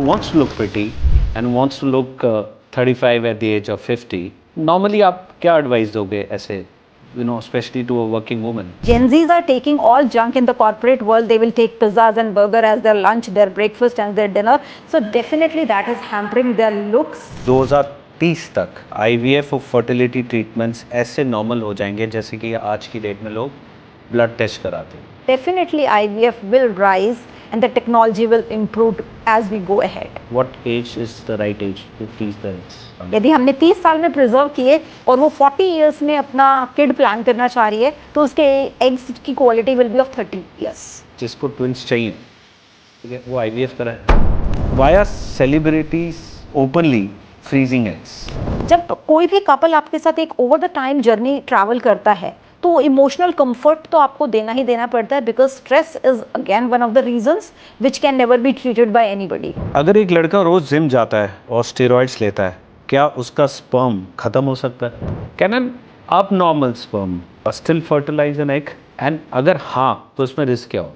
wants to look pretty and wants to look 35 at the age of 50, normally आप क्या advice दोगे ऐसे, especially to a working woman? Gen Zs are taking all junk in the corporate world. They will take pizzas and burger as their lunch, their breakfast and their dinner. So definitely that is hampering their looks. 2030 तक IVF और fertility treatments ऐसे normal हो जाएंगे जैसे कि आज की date में लोग blood test कराते हैं. Definitely IVF will rise and the technology will improve as we go ahead. What age is the right age to freeze the eggs? यदि हमने 30 साल में प्रिजर्व किए और वो 40 इयर्स में अपना किड प्लान करना चाह रही है तो उसके एग्स की quality will be of 30 years. जिसको ट्विंस चाहिए, ठीक है, वो IVF करा है. Why are celebrities openly freezing eggs? जब कोई भी कपल आपके साथ एक over the time journey travel करता है तो इमोशनल कंफर्ट तो आपको देना ही देना पड़ता है, because stress is again one of the reasons which can never be treated by anybody. अगर एक लड़का रोज जिम जाता है और स्टेरॉइड्स लेता है, क्या उसका स्पर्म खत्म हो सकता है? Can an abnormal sperm still fertilize an egg? And अगर हाँ तो इसमें रिस्क क्या हो?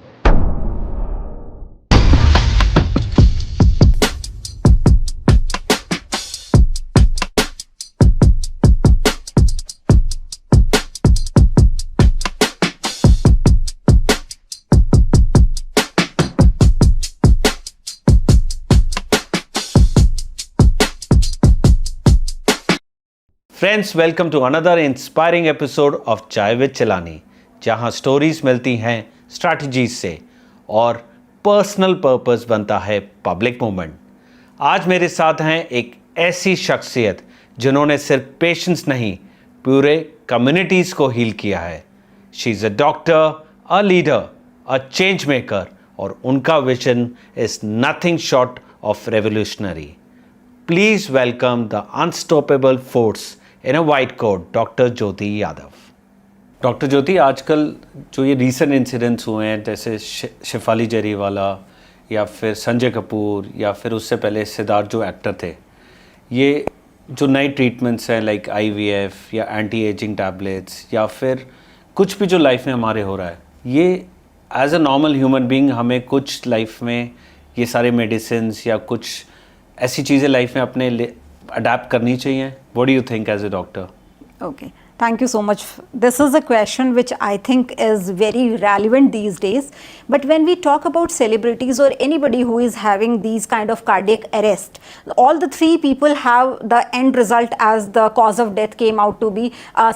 Friends, welcome to another inspiring episode of Chai with Chilani, जहां स्टोरीज मिलती हैं स्ट्रैटेजीज से और पर्सनल पर्पस बनता है पब्लिक मूवमेंट. आज मेरे साथ हैं एक ऐसी शख्सियत जिन्होंने सिर्फ पेशेंट्स नहीं, पूरे कम्युनिटीज़ को हील किया है. She is a doctor, a leader, a change maker, और उनका vision is nothing short of revolutionary. Please welcome the unstoppable force in a white coat, doctor Jyoti Yadav. Doctor Jyoti, आजकल जो ये रीसेंट इंसिडेंट्स हुए हैं, जैसे शेफाली जरीवाला या फिर संजय कपूर या फिर उससे पहले सिद्धार्थ जो एक्टर थे, ये जो नए ट्रीटमेंट्स हैं लाइक IVF या एंटी एजिंग टैबलेट्स या फिर कुछ भी जो लाइफ में हमारे हो रहा है, ये as a normal human being हमें कुछ लाइफ में ये सारे मेडिसिन्स या कुछ ऐसी चीज़ें लाइफ में अपने अडेप्ट करनी चाहिए. What do you think as a doctor? Okay, thank you so much. This is a question which I think is very relevant these days. But when we talk about celebrities or anybody who is having these kind of cardiac arrest, all the three people have the end result as the cause of death came out to be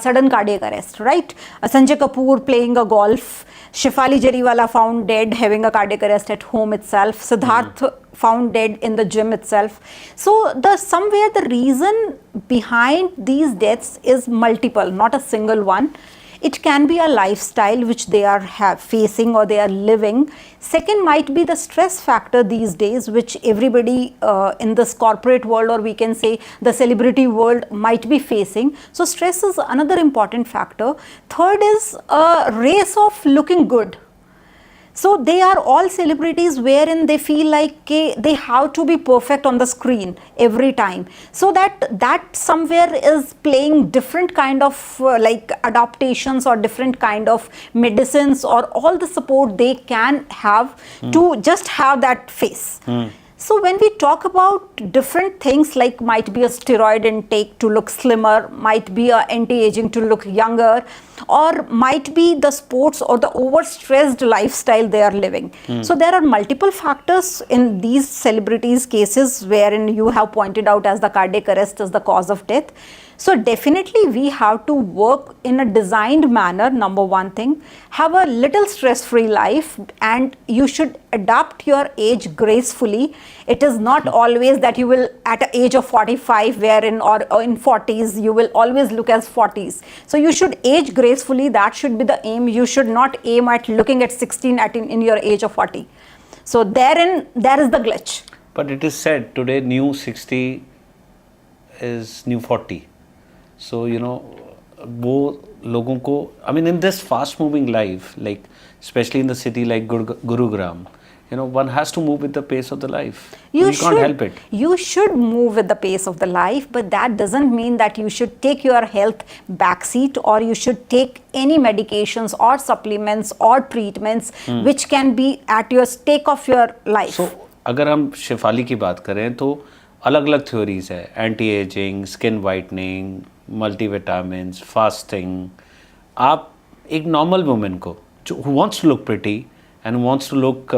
sudden cardiac arrest, right? Sanjay Kapoor playing a golf, Shefali Jariwala found dead having a cardiac arrest at home itself, Siddharth found dead in the gym itself. So somewhere the reason behind these deaths is multiple, not a single one. It can be a lifestyle which they are facing or they are living. Second might be the stress factor these days, which everybody in this corporate world, or we can say the celebrity world, might be facing. So stress is another important factor. Third is a race of looking good. So they are all celebrities wherein they feel like they have to be perfect on the screen every time. So that somewhere is playing different kind of like adaptations or different kind of medicines or all the support they can have to just have that face. So when we talk about different things, like might be a steroid intake to look slimmer, might be a anti-aging to look younger, or might be the sports or the overstressed lifestyle they are living. So there are multiple factors in these celebrities cases wherein you have pointed out as the cardiac arrest is the cause of death. So definitely we have to work in a designed manner, number one thing, have a little stress-free life, and you should adapt your age gracefully. It is not always that you will at an age of 45 wherein or in 40s you will always look as 40s. So you should age gracefully. That should be the aim. You should not aim at looking at 16 in your age of 40. So there is the glitch. But it is said today new 60 is new 40. So, वो लोगों को, I mean, in this fast moving life, like especially in the city like Gurugram, one has to move with the pace of the life. You can't help it. You should move with the pace of the life, but that doesn't mean that you should take your health backseat or you should take any medications or supplements or treatments which can be at your stake of your life. So, अगर हम शेफाली की बात करें तो अलग अलग theories है, anti ageing, skin whitening, multivitamins, fasting. आप एक नॉर्मल वुमेन को जो who wants to look pretty and wants to look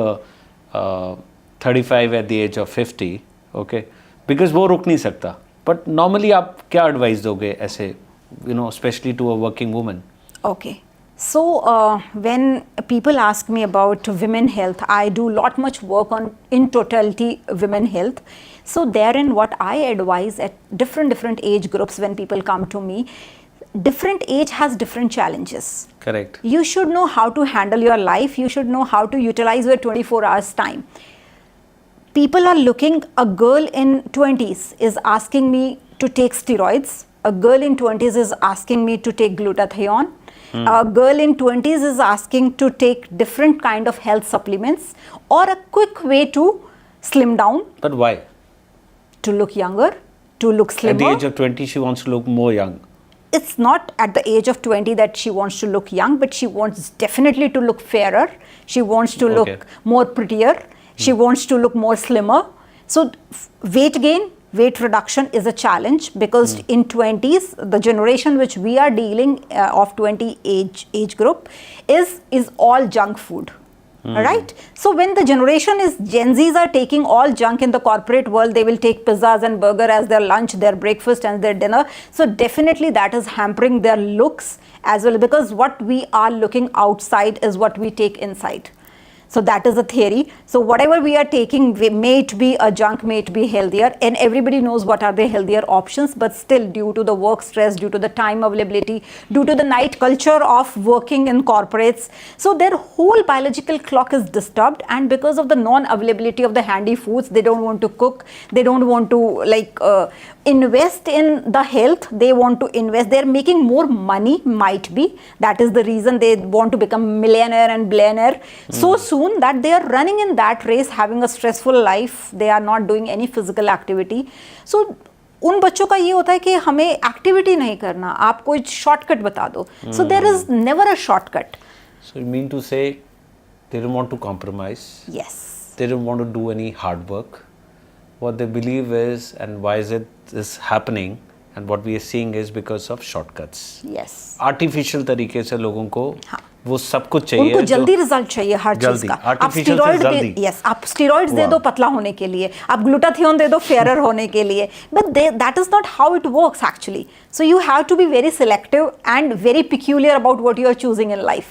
35 at the age of 50, okay, because वो रुक नहीं सकता, बट नॉर्मली आप क्या एडवाइस दोगे ऐसे, specially to a working woman? Okay. So when people ask me about women health, I do lot much work on in totality women health. So therein what I advise at different age groups when people come to me, different age has different challenges. Correct. You should know how to handle your life. You should know how to utilize your 24 hours time. People are looking, a girl in 20s is asking me to take steroids. A girl in 20s is asking me to take glutathione. A girl in 20s is asking to take different kind of health supplements or a quick way to slim down. But why? To look younger, to look slimmer. At the age of 20, she wants to look more young. It's not at the age of 20 that she wants to look young, but she wants definitely to look fairer. She wants to Okay. look more prettier. She wants to look more slimmer. So weight gain, weight reduction is a challenge because in 20s, the generation which we are dealing of 20 age group is all junk food. Right? So when the generation is Gen Zs are taking all junk in the corporate world, they will take pizzas and burger as their lunch, their breakfast and their dinner. So definitely that is hampering their looks as well, because what we are looking outside is what we take inside. So that is a theory. So whatever we are taking, may it be a junk, may it be healthier, and everybody knows what are the healthier options, but still due to the work stress, due to the time availability, due to the night culture of working in corporates, so their whole biological clock is disturbed, and because of the non-availability of the handy foods, they don't want to cook, they don't want to invest in the health, they want to invest, they're making more money, might be, that is the reason they want to become millionaire and billionaire so soon that they are running in that race, having a stressful life, they are not doing any physical activity. So उन बच्चों का ये होता है कि हमें activity नहीं करना, आप कोई शॉर्टकट बता दो. So there is never a shortcut. So you mean to say they don't want to compromise? Yes. They don't want to do any hard work. What they believe is, and why is it is happening, and what we are seeing is because of shortcuts. Yes. Artificial तरीके से लोगों को हाँ. वो सब कुछ चाहिए, उनको जल्दी रिजल्ट चाहिए हर चीज का. आप स्टेरॉइड दे, यस, आप स्टेरॉइड्स दे दो पतला होने के लिए, आप ग्लूटाथियोन दे दो फेयर होने के लिए, but that is not how it works actually. So you have to be very selective and very peculiar about what you are choosing in life.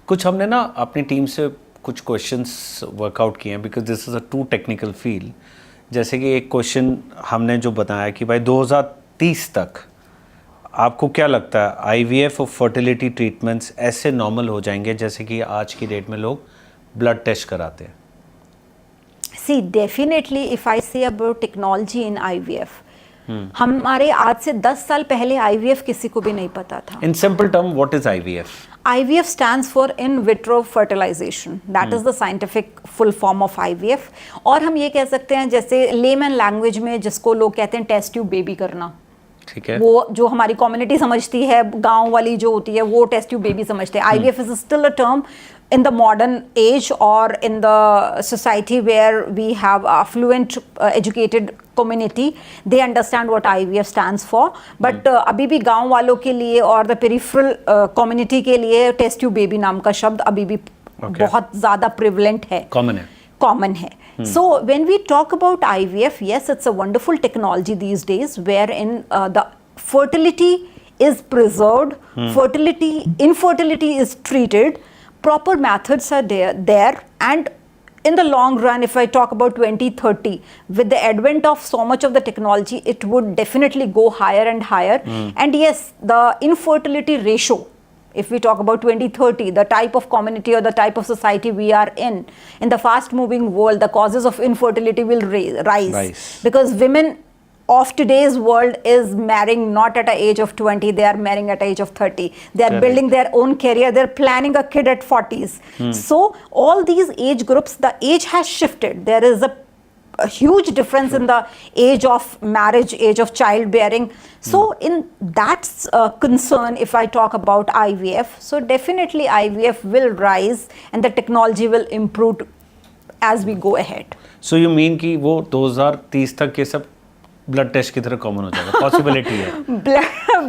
कुछ हमने ना अपनी टीम से कुछ क्वेश्चंस वर्कआउट किए हैं, because this is a too technical field. जैसे कि एक क्वेश्चन हमने जो बताया कि भाई 2030 तक आपको क्या लगता है आईवीएफ और फर्टिलिटी ट्रीटमेंट्स ऐसे नॉर्मल हो जाएंगे जैसे कि आज की डेट में लोग ब्लड टेस्ट कराते हैं? सी definitely if I say about technology in IVF, हमारे आज से 10 साल पहले आईवीएफ किसी को भी नहीं पता था. In simple term what is IVF? IVF stands for in vitro fertilization. That is the scientific full form of IVF. और हम ये कह सकते हैं जैसे layman language में जिसको लोग कहते हैं टेस्ट ट्यूब बेबी करना. ठीक है. वो जो हमारी कम्युनिटी समझती है, गांव वाली जो होती है, वो टेस्ट ट्यूब बेबी समझते हैं. IVF is still a term in the modern age or in the society where we have affluent educated community, they understand what IVF stands for. But अभी भी गांव वालों के लिए और the peripheral community के लिए टेस्ट ट्यूब बेबी नाम का शब्द अभी भी बहुत ज़्यादा prevalent है. Common है. So when we talk about IVF, yes, it's a wonderful technology these days wherein the fertility is preserved, infertility is treated, proper methods are there, and in the long run, if I talk about 2030, with the advent of so much of the technology, it would definitely go higher and higher. And yes, the infertility ratio, if we talk about 2030, the type of community or the type of society we are in the fast moving world, the causes of infertility will rise. Because women of today's world is marrying not at the age of 20, they are marrying at the age of 30. They are building their own career, they're planning a kid at 40s. So all these age groups, the age has shifted. There is a huge difference in the age of marriage, age of childbearing. So in that concern, if I talk about IVF, so definitely IVF will rise and the technology will improve as we go ahead. So you mean कि वो 2030 तक ये सब blood test की तरह common हो जाएगा, possibility है?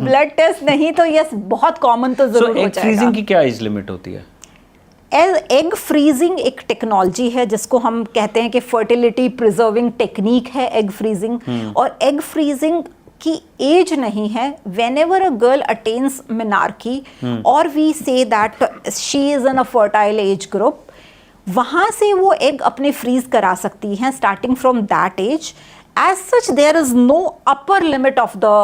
ब्लड टेस्ट नहीं तो यस, बहुत कॉमन तो जरूर हो जाएगा। फ्रीजिंग की क्या एज लिमिट होती है? एग फ्रीजिंग एक टेक्नोलॉजी है जिसको हम कहते हैं कि फर्टिलिटी प्रिजर्विंग टेक्निक है एग फ्रीजिंग। और एग फ्रीजिंग की एज नहीं है। Whenever a girl attains menarche और we say that she is in a fertile age group, वहां से वो एग अपने फ्रीज करा सकती हैं starting from that age. As such, there is no upper limit of the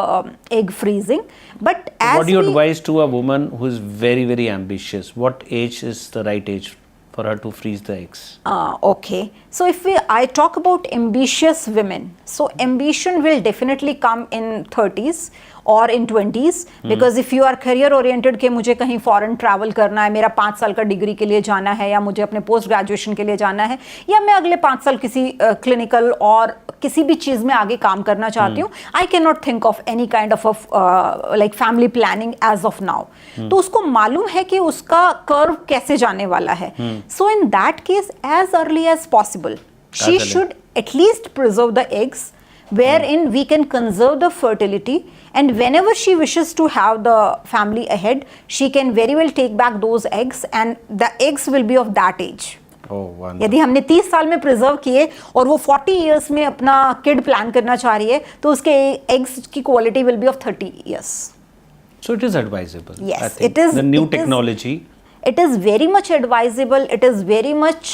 egg freezing. But as what do you advise to a woman who is very, very ambitious? What age is the right age for her to freeze the eggs? Okay. So if I talk about ambitious women, so ambition will definitely come in 30s और in 20s, because if you are career oriented कि मुझे कहीं foreign travel करना है, मेरा 5 साल का degree के लिए जाना है, या मुझे अपने पोस्ट ग्रेजुएशन के लिए जाना है, या मैं अगले 5 साल किसी क्लिनिकल और किसी भी चीज़ में आगे काम करना चाहती हूँ, I can not think of any kind of like family planning as of now. तो उसको मालूम है कि उसका कर्व कैसे जाने वाला है। So in that case as early as possible she should at least preserve the eggs wherein we can conserve the fertility, and whenever she wishes to have the family ahead, she can very well take back those eggs and the eggs will be of that age. यदि हमने 30 साल में preserve किए और वो 40 years में अपना kid plan करना चाह रही है, तो उसके एग्स की quality will be of 30 years. So it is advisable. Yes, it is the new technology. It is very much advisable. It is very much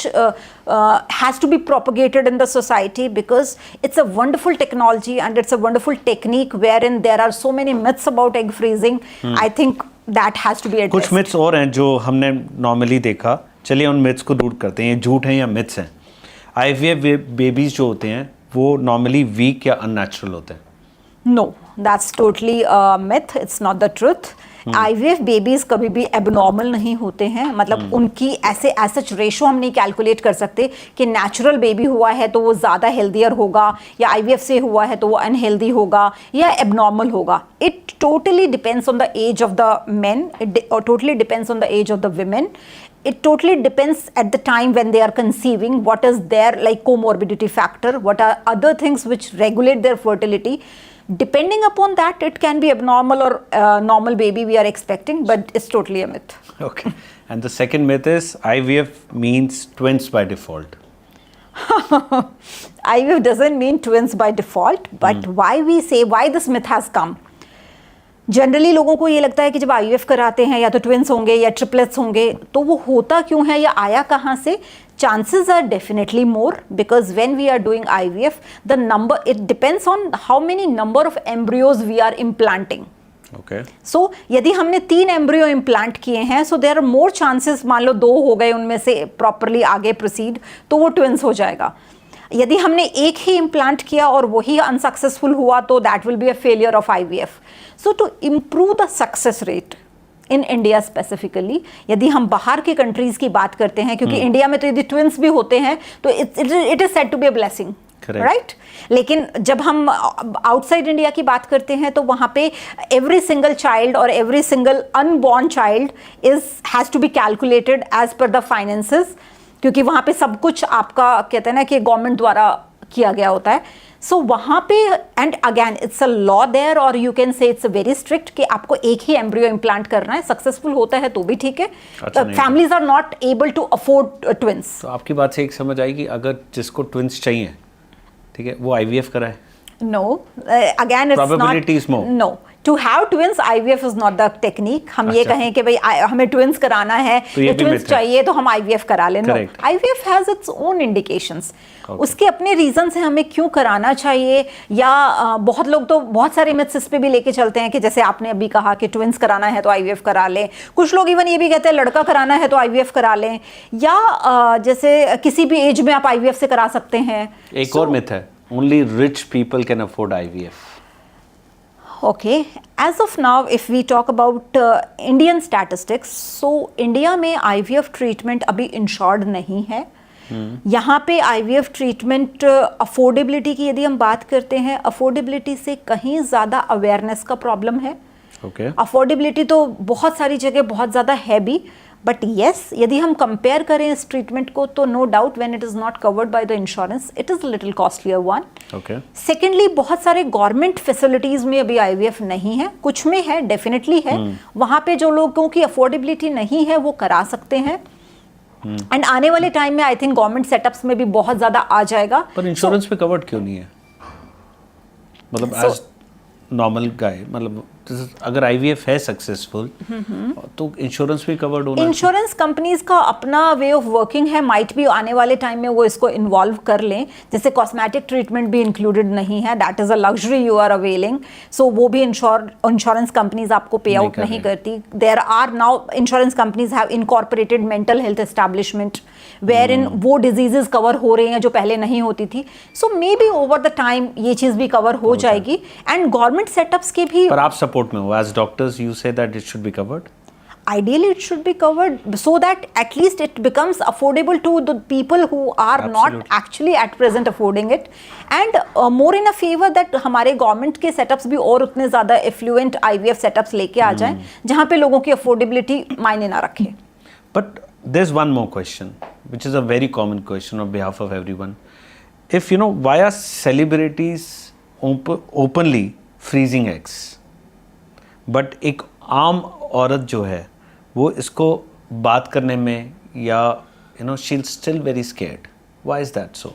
has to be propagated in the society because it's a wonderful technology and it's a wonderful technique wherein there are so many myths about egg freezing. I think that has to be addressed. कुछ myths और हैं जो हमने normally देखा, चलिए उन myths को दूर करते हैं। ये झूठ हैं या myths हैं? IVF बेबीज जो होते हैं वो नॉर्मली वीक या अननेचुरल होते हैं? No, that's totally a myth. It's not the truth. IVF babies कभी भी एबनॉर्मल नहीं होते हैं, मतलब उनकी ऐसे सच रेशो हम नहीं कैलकुलेट कर सकते कि नेचुरल बेबी हुआ है तो वो ज़्यादा हेल्दियर होगा, या IVF से हुआ है तो वो अनहेल्दी होगा या एबनॉर्मल होगा। It totally depends on the age of the men, it totally depends on the age of the women. It totally depends at the time when they are conceiving, what is their like comorbidity factor, what are other things which regulate their fertility. Depending upon that, it can be abnormal or normal baby we are expecting, but it's totally a myth. Okay. And the second myth is IVF means twins by default. IVF doesn't mean twins by default, but why this myth has come? Generally लोगों को ये लगता है कि जब IVF कराते हैं या तो ट्विंस होंगे या ट्रिपलेट्स होंगे, तो वो होता क्यों है या आया कहाँ से? Chances are definitely more because when we are doing IVF, the number, it depends on how many number of embryos we are implanting. Okay. So यदि हमने 3 एम्ब्रियो इम्प्लांट किए हैं, so there are more chances, मान लो 2 हो गए उनमें से properly आगे प्रोसीड, तो वो ट्विंस हो जाएगा। यदि हमने एक ही इम्प्लांट किया और वही अनसक्सेसफुल हुआ, तो that will be a failure of IVF. So to improve the success rate in India specifically, यदि हम बाहर के कंट्रीज की बात करते हैं, क्योंकि इंडिया में तो यदि ट्विंस भी होते हैं तो it is said to be a blessing, right? लेकिन जब हम आउटसाइड इंडिया की बात करते हैं तो वहाँ पे एवरी सिंगल चाइल्ड और every single unborn child has to be calculated as per the finances, क्योंकि वहाँ पे सब कुछ आपका कहते हैं ना कि गवर्नमेंट द्वारा किया गया होता है। सो वहाँ पे and again it's a law there, और you can say it's very strict कि आपको एक ही एम्ब्रियो इम्प्लांट करना है। सक्सेसफुल होता है तो भी ठीक है, families are not able to afford twins. तो आपकी बात से एक समझ आई कि अगर जिसको ट्विंस चाहिए, ठीक है, वो IVF कराए? No, again it's Probability is more. No, to have twins, IVF is not the technique. हम ये कहें कि भाई हमें ट्विंस कराना है, या ट्विंस चाहिए तो हम IVF करा लें। No, IVF has its own indications. उसके अपने रीजन से हमें क्यों कराना चाहिए, या बहुत लोग तो बहुत सारे मिथ्स इस पे भी लेके चलते हैं कि जैसे आपने अभी कहा कि ट्विंस कराना है तो IVF करा लें। कुछ लोग इवन ये भी कहते हैं लड़का कराना है तो IVF करा लें, या जैसे किसी भी एज में आप IVF से करा सकते हैं। एक और मिथ है, only rich people can afford IVF. Okay, as of now, if we talk about Indian statistics, so India में IVF treatment अभी इंश्योर्ड नहीं है। यहाँ पे IVF ट्रीटमेंट अफोर्डेबिलिटी की यदि हम बात करते हैं, अफोर्डेबिलिटी से कहीं ज़्यादा अवेयरनेस का प्रॉब्लम है। Okay. अफोर्डेबिलिटी तो बहुत सारी जगह बहुत ज़्यादा है भी, बट येस, यदि हम कंपेयर करें इस ट्रीटमेंट को तो no doubt when it is not covered by the insurance it is little costlier one. Okay. Secondly, बहुत सारे गवर्नमेंट फैसिलिटीज़ में अभी IVF नहीं है, कुछ में है, डेफिनेटली है. वहाँ पे जो लोगों की अफोर्डेबिलिटी नहीं है वो करा सकते हैं. एंड आने वाले टाइम में आई थिंक गवर्नमेंट सेटअप्स में भी बहुत ज़्यादा आ जाएगा. पर इंश्योरेंस पे कवर्ड क्यों नहीं है? मतलब एज नॉर्मल गाय, मतलब अगर IVF है सक्सेसफुल तो इंश्योरेंस भी कवर्ड होना. इंश्योरेंस कंपनीज का अपना वे ऑफ वर्किंग है, माइट भी आने वाले टाइम में वो इसको इन्वॉल्व कर लें. जैसे कॉस्मेटिक ट्रीटमेंट भी इंक्लूडेड नहीं है, that is a luxury you are availing, so वो भी इंश्योरेंस कंपनीज आपको पे आउट नहीं करती. There are now insurance companies have incorporated mental health establishment wherein वो डिजीजेस कवर हो रही हैं जो पहले नहीं होती थी. So may be over the time ये चीज़ भी कवर हो जाएगी. एंड गवर्नमेंट सेटअप्स के भी पर आप सपोर्ट में हो as doctors, you say that it should be covered. Ideally, it should be covered so that at least it becomes affordable to the people who are not actually at present affording it, and more in a favor that हमारे government के setups भी और उतने ज़्यादा effluent IVF setups लेके आ जाएं जहाँ पे लोगों की अफोर्डेबिलिटी मायने ना रखे. But there's one more question, which is a very common question on behalf of everyone. If you know, why are celebrities openly freezing eggs? But एक आम औरत जो है वो इसको बात करने में या she'll still very scared. Why is that so?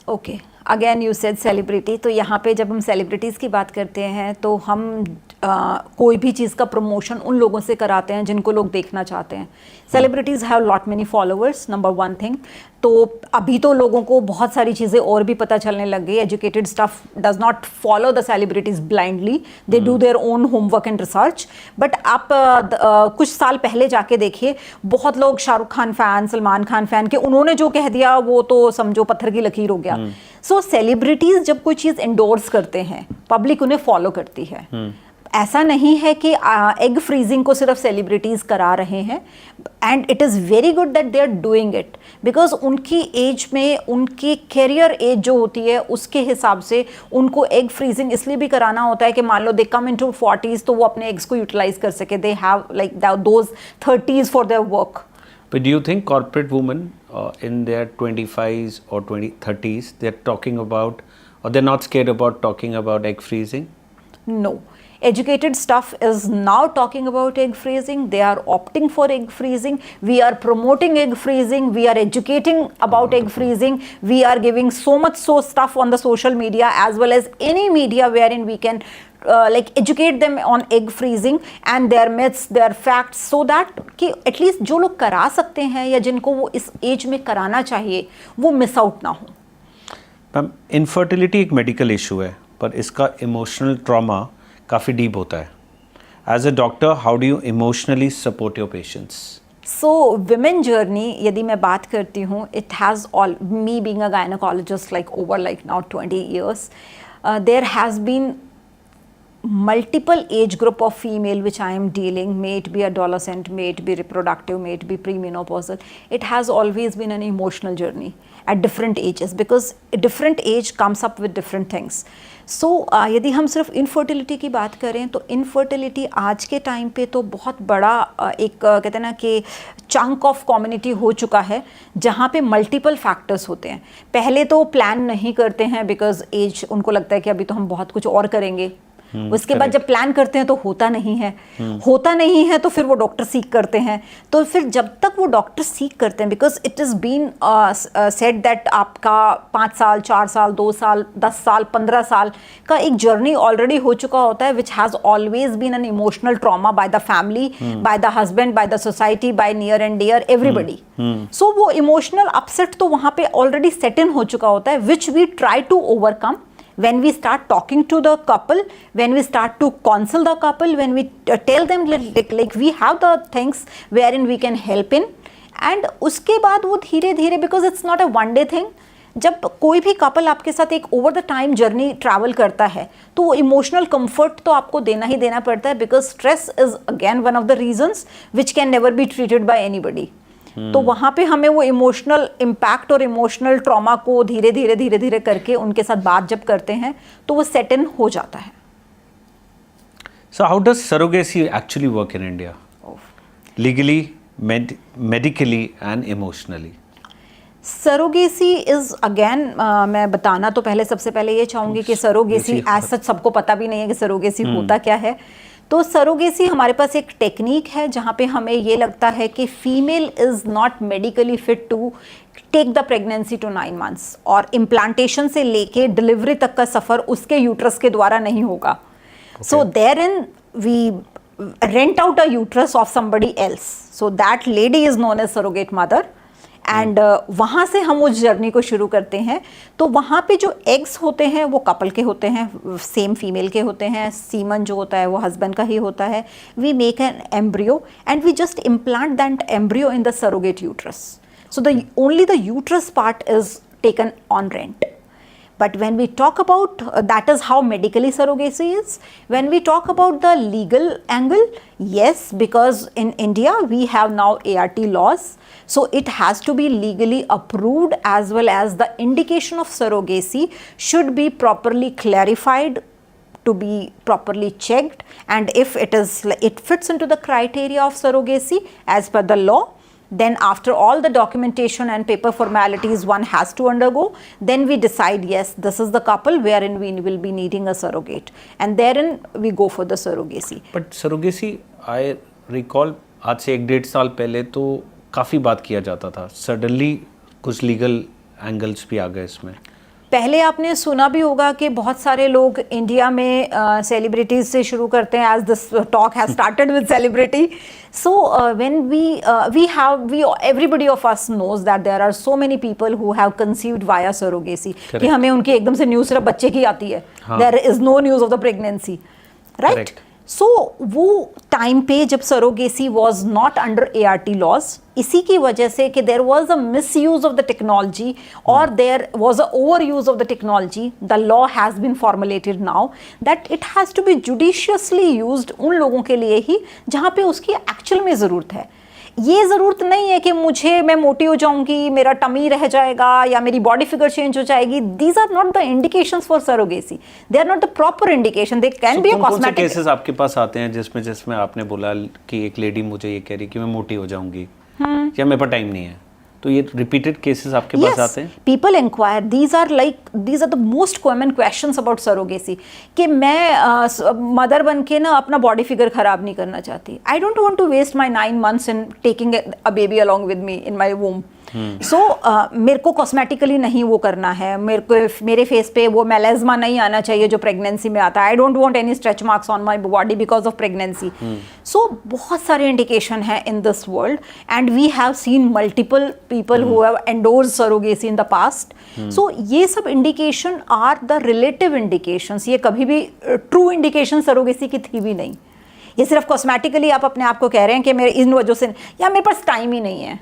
Okay, again you said celebrity. तो यहाँ पे जब हम सेलिब्रिटीज़ की बात करते हैं तो हम कोई भी चीज़ का प्रमोशन उन लोगों से कराते हैं जिनको लोग देखना चाहते हैं. Celebrities have lot many followers, number one thing. तो अभी तो लोगों को बहुत सारी चीज़ें और भी पता चलने लग गई. Educated stuff does not follow the celebrities blindly, they do their own homework and research. But आप कुछ साल पहले जाके देखिए, बहुत लोग शाहरुख खान फ़ैन, सलमान खान फ़ैन के उन्होंने जो कह दिया वो तो समझो पत्थर की लकीर हो गया. सो सेलिब्रिटीज़ जब कोई चीज़ इंडोर्स करते हैं, पब्लिक उन्हें फॉलो करती है. ऐसा नहीं है कि एग फ्रीजिंग को सिर्फ सेलिब्रिटीज़ करा रहे हैं. And it is very good that they are doing it because उनकी एज में, उनकी कैरियर एज जो होती है उसके हिसाब से उनको एग फ्रीजिंग इसलिए भी कराना होता है कि मान लो दे कम इनटू 40s तो वो अपने एग्स को यूटिलाइज कर सके. They have like those 30s for their work. But do you think corporate women in their 25s or 30s, they're talking about, or they're not scared about talking about egg freezing? No. Educated stuff is now talking about egg freezing. They are opting for egg freezing. We are promoting egg freezing. We are educating about egg freezing. We are giving so much stuff on the social media as well as any media wherein we can like educate them on egg freezing and their myths, their facts, so that कि at least जो लोग करा सकते हैं या जिनको वो इस एज में कराना चाहिए वो मिस आउट ना हो. मैम, इनफर्टिलिटी एक मेडिकल इशू है पर इसका इमोशनल ट्रॉमा काफ़ी डीप होता है. As a doctor, how do you emotionally support your patients? So women journey यदि मैं बात करती हूँ, it has all me being a gynaecologist like over like now 20 years, there has been multiple age group of female which I am dealing, may it be adolescent, may it be reproductive, may it be premenopausal. It has always been an emotional journey at different ages because a different age comes up with different things. So यदि हम सिर्फ infertility की बात करें तो infertility आज के time पे तो बहुत बड़ा एक कहते हैं ना कि चंक ऑफ कम्युनिटी हो चुका है जहाँ पे मल्टीपल फैक्टर्स होते हैं. पहले तो प्लान नहीं करते हैं बिकॉज एज, उनको लगता है कि अभी तो हम बहुत कुछ और करेंगे. उसके बाद जब प्लान करते हैं तो होता नहीं है तो फिर वो डॉक्टर सीक करते हैं. तो फिर जब तक वो डॉक्टर सीक करते हैं, because it is been said that आपका 5 साल, 4 साल, 2 साल, 10 साल, 15 साल का एक जर्नी ऑलरेडी हो चुका होता है which has always been an emotional trauma by the family, by the husband, by the society, by near and dear, everybody. So वो इमोशनल अपसेट तो वहाँ पे ऑलरेडी सेट इन हो चुका होता है which we try to overcome when we start talking to the couple, when we start to counsel the couple, when we tell them like we have the things wherein we can help in, and उसके बाद वो धीरे धीरे, because it's not a one day thing, जब कोई भी couple आपके साथ एक over the time journey travel करता है तो वो इमोशनल कंफर्ट तो आपको देना ही देना पड़ता है because stress is again one of the reasons which can never be treated by anybody. तो वहाँ पे हमें वो इमोशनल इम्पैक्ट और इमोशनल ट्रॉमा को धीरे धीरे करके उनके साथ बात जब करते हैं तो वो सेट इन हो जाता है. So how does surrogacy actually work in India? Legally, medically and emotionally? Surrogacy is again, मैं बताना तो पहले सबसे पहले ये चाहूँगी कि सरोगेसी एज सच सबको पता भी नहीं है कि सरोगेसी होता क्या है। तो सरोगेसी हमारे पास एक टेक्निक है जहाँ पे हमें ये लगता है कि female is not medically fit to take the pregnancy to 9 months, और इम्प्लांटेशन से लेके डिलीवरी तक का सफ़र उसके यूट्रस के द्वारा नहीं होगा। So there in we rent out a uterus of somebody else, so that lady is known as surrogate mother, and वहाँ से हम उस जर्नी को शुरू करते हैं। तो वहाँ पे जो एग्स होते हैं वो कपल के होते हैं, सेम फीमेल के होते हैं, सीमन जो होता है वो हस्बैंड का ही होता है। We make an embryo and we just implant that embryo in the surrogate uterus, so the only the uterus part is taken on rent. But when we talk about, that is how medically surrogacy is. When we talk about the legal angle, yes, because in India we have now ART laws, so it has to be legally approved, as well as the indication of surrogacy should be properly clarified, to be properly checked, and if it fits into the criteria of surrogacy as per the law, then after all the documentation and paper formalities one has to undergo, then we decide, yes, this is the couple wherein we will be needing a surrogate, and therein we go for the surrogacy. But surrogacy, I recall आज से 1-1.5 साल पहले तो काफ़ी बात किया जाता था, सडनली कुछ लीगल एंगल्स भी आ गए इसमें। पहले आपने सुना भी होगा कि बहुत सारे लोग इंडिया में सेलिब्रिटीज से शुरू करते हैं, as this talk has started with celebrity. So when we everybody of us knows that there are so many people who have conceived via surrogacy, कि हमें उनकी एकदम से न्यूज़ सिर्फ बच्चे की आती है, there is no news of the pregnancy, right? So वो टाइम पे जब surrogacy was not under ART laws, इसी की वजह से कि there was a misuse of the technology और there was a overuse of the technology, the law has been formulated now that it has to be judiciously used उन लोगों के लिए ही जहाँ पे उसकी एक्चुअल में ज़रूरत है। ये ज़रूरत नहीं है कि मैं मोटी हो जाऊंगी, मेरा टमी रह जाएगा या मेरी बॉडी फिगर चेंज हो जाएगी। These are not the indications for surrogacy, they are not the proper indication, they can be a cosmetic. Cases आपके पास आते हैं जिसमें आपने बोला कि एक लेडी मुझे ये कह रही कि मैं मोटी हो जाऊंगी या मेरे पास टाइम नहीं है, तो ये रिपीटेड केसेस आपके पास आते हैं? People inquire, these are the most common questions about surrogacy, कि मैं मदर बन के ना अपना बॉडी फिगर खराब नहीं करना चाहती। I don't want to waste my 9 months in taking a baby along with me in my womb. So मेरे को कॉस्मेटिकली नहीं वो करना है, मेरे फेस पे वो मेलेज्मा नहीं आना चाहिए जो प्रेगनेंसी में आता है। I don't want any stretch marks on my body because of pregnancy. So बहुत सारे इंडिकेशन है in this world, and we have seen multiple people who have endorsed surrogacy in the past. So ये सब indication are the relative indications, ये कभी भी true indication surrogacy की थी भी नहीं। ये सिर्फ कॉस्मेटिकली आप अपने आप को कह रहे हैं कि मेरे इन वजह से, या मेरे पास टाइम ही नहीं है।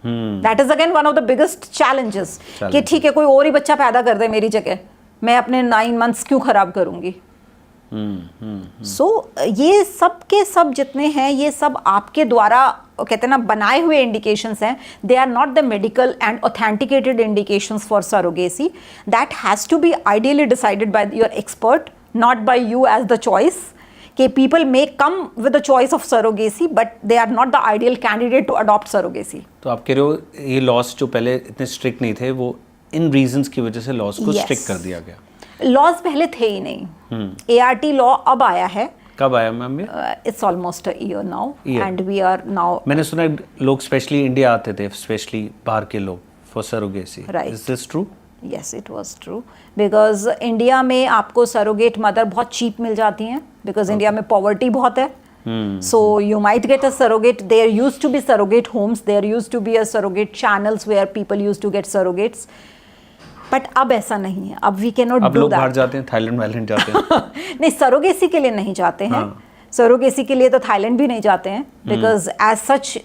That is again one of the biggest challenges, कि ठीक है कोई और ही बच्चा पैदा कर दे मेरी जगह, मैं अपने 9 months क्यों खराब करूंगी। सो ये सब के सब जितने हैं, ये सब आपके द्वारा कहते हैं ना बनाए हुए इंडिकेशंस हैं। They are not the medical and authenticated indications for surrogacy, that has to be ideally decided by your expert, not by you as the choice. कि people may come with the choice of surrogacy, but they are not the ideal candidate to adopt surrogacy. तो आप कह रहे हो ये loss जो पहले इतने स्ट्रिक्ट नहीं थे, वो इन रीजंस की वजह से लॉस को स्ट्रिक्ट कर दिया गया। लॉज पहले थे ही नहीं। ART लॉ अब आया है। कब आया मैम ये? It's almost a year now, and we are now. मैंने सुना लोग स्पेशली इंडिया आते थे, स्पेशली बाहर के लोग, for surrogacy. Right, is this true? Yes, it was true, because India में आपको सरोगेट मदर बहुत चीप मिल जाती हैं, बिकॉज इंडिया में पॉवर्टी बहुत है। So you might get a surrogate. There used to be surrogate homes. There used to be a surrogate channels where people used to get surrogates. But अब ऐसा नहीं है। अब we cannot do that. अब लोग बाहर जाते हैं, थाईलैंड जाते हैं। नहीं, सरोगेसी के लिए नहीं जाते हैं। सरोगेसी के लिए तो थाईलैंड भी नहीं जाते हैं, बिकॉज एज सच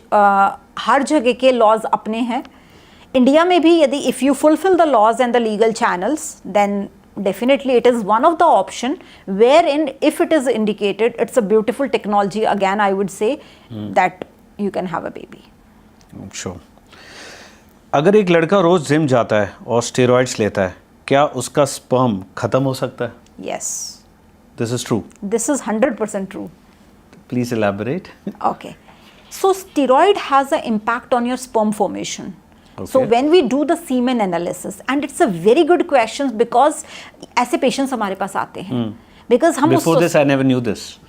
हर जगह के लॉज अपने हैं। इंडिया में भी यदि if you fulfil the laws and the legal channels, then definitely it is one of the option wherein if it is indicated, it's a beautiful technology again, I would say, that you can have a baby. Sure. अगर एक लड़का रोज gym जाता है और steroids लेता है, क्या उसका स्पर्म खत्म हो सकता है? Yes. This is true. This is 100% true. Please elaborate. Okay. So steroid has an impact on your sperm formation. So Okay. when we do the semen analysis, and it's a very good question because ऐसे patients हमारे पास आते हैं. Because हम Before this, I never knew this.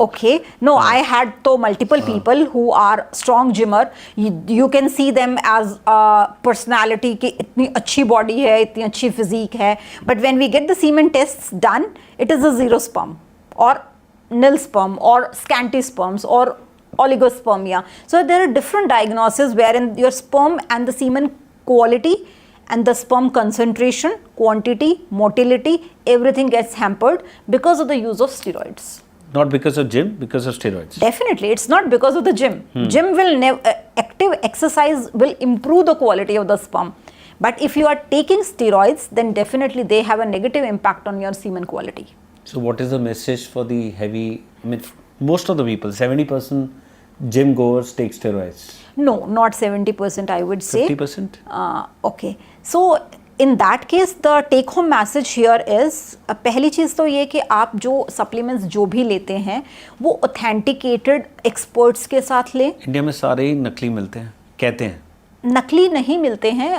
Okay, no, I had तो multiple people who are strong gymmer. You can see them as a personality कि इतनी अच्छी body है, इतनी अच्छी physique है. But when we get the semen tests done, it is a zero sperm or nil sperm or scanty sperms or oligospermia. So there are different diagnoses wherein your sperm and the semen quality and the sperm concentration, quantity, motility, everything gets hampered because of the use of steroids. Not because of gym, because of steroids. Definitely, it's not because of the gym. Gym will active exercise will improve the quality of the sperm. But if you are taking steroids, then definitely they have a negative impact on your semen quality. So what is the message for the heavy, I mean, most of the people, 70% gym goers take steroids. No, not 70%, I would say. 50%? Okay. So in that case, the take home message here is पहली चीज़ तो ये कि आप जो supplements जो भी लेते हैं वो authenticated experts के साथ लें. इंडिया में सारे ही नकली मिलते हैं, कहते हैं. नकली नहीं मिलते हैं,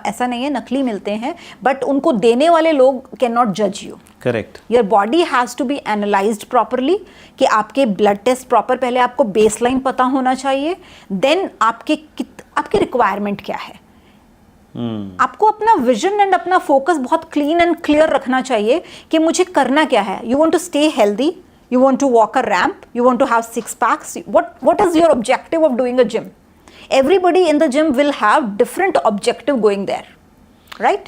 ऐसा नहीं है, नकली मिलते हैं, बट उनको देने वाले लोग कैन नॉट जज you. Correct. Your body has to be analysed properly कि आपके ब्लड टेस्ट प्रॉपर, पहले आपको बेसलाइन पता होना चाहिए, देन आपकी रिक्वायरमेंट क्या है. आपको अपना विजन एंड अपना फोकस बहुत क्लीन एंड क्लियर रखना चाहिए कि मुझे करना क्या है. You want to stay healthy, you want to walk a ramp, you want to have six packs. What is your objective of doing a gym? Everybody in the gym will have different objective going there, right?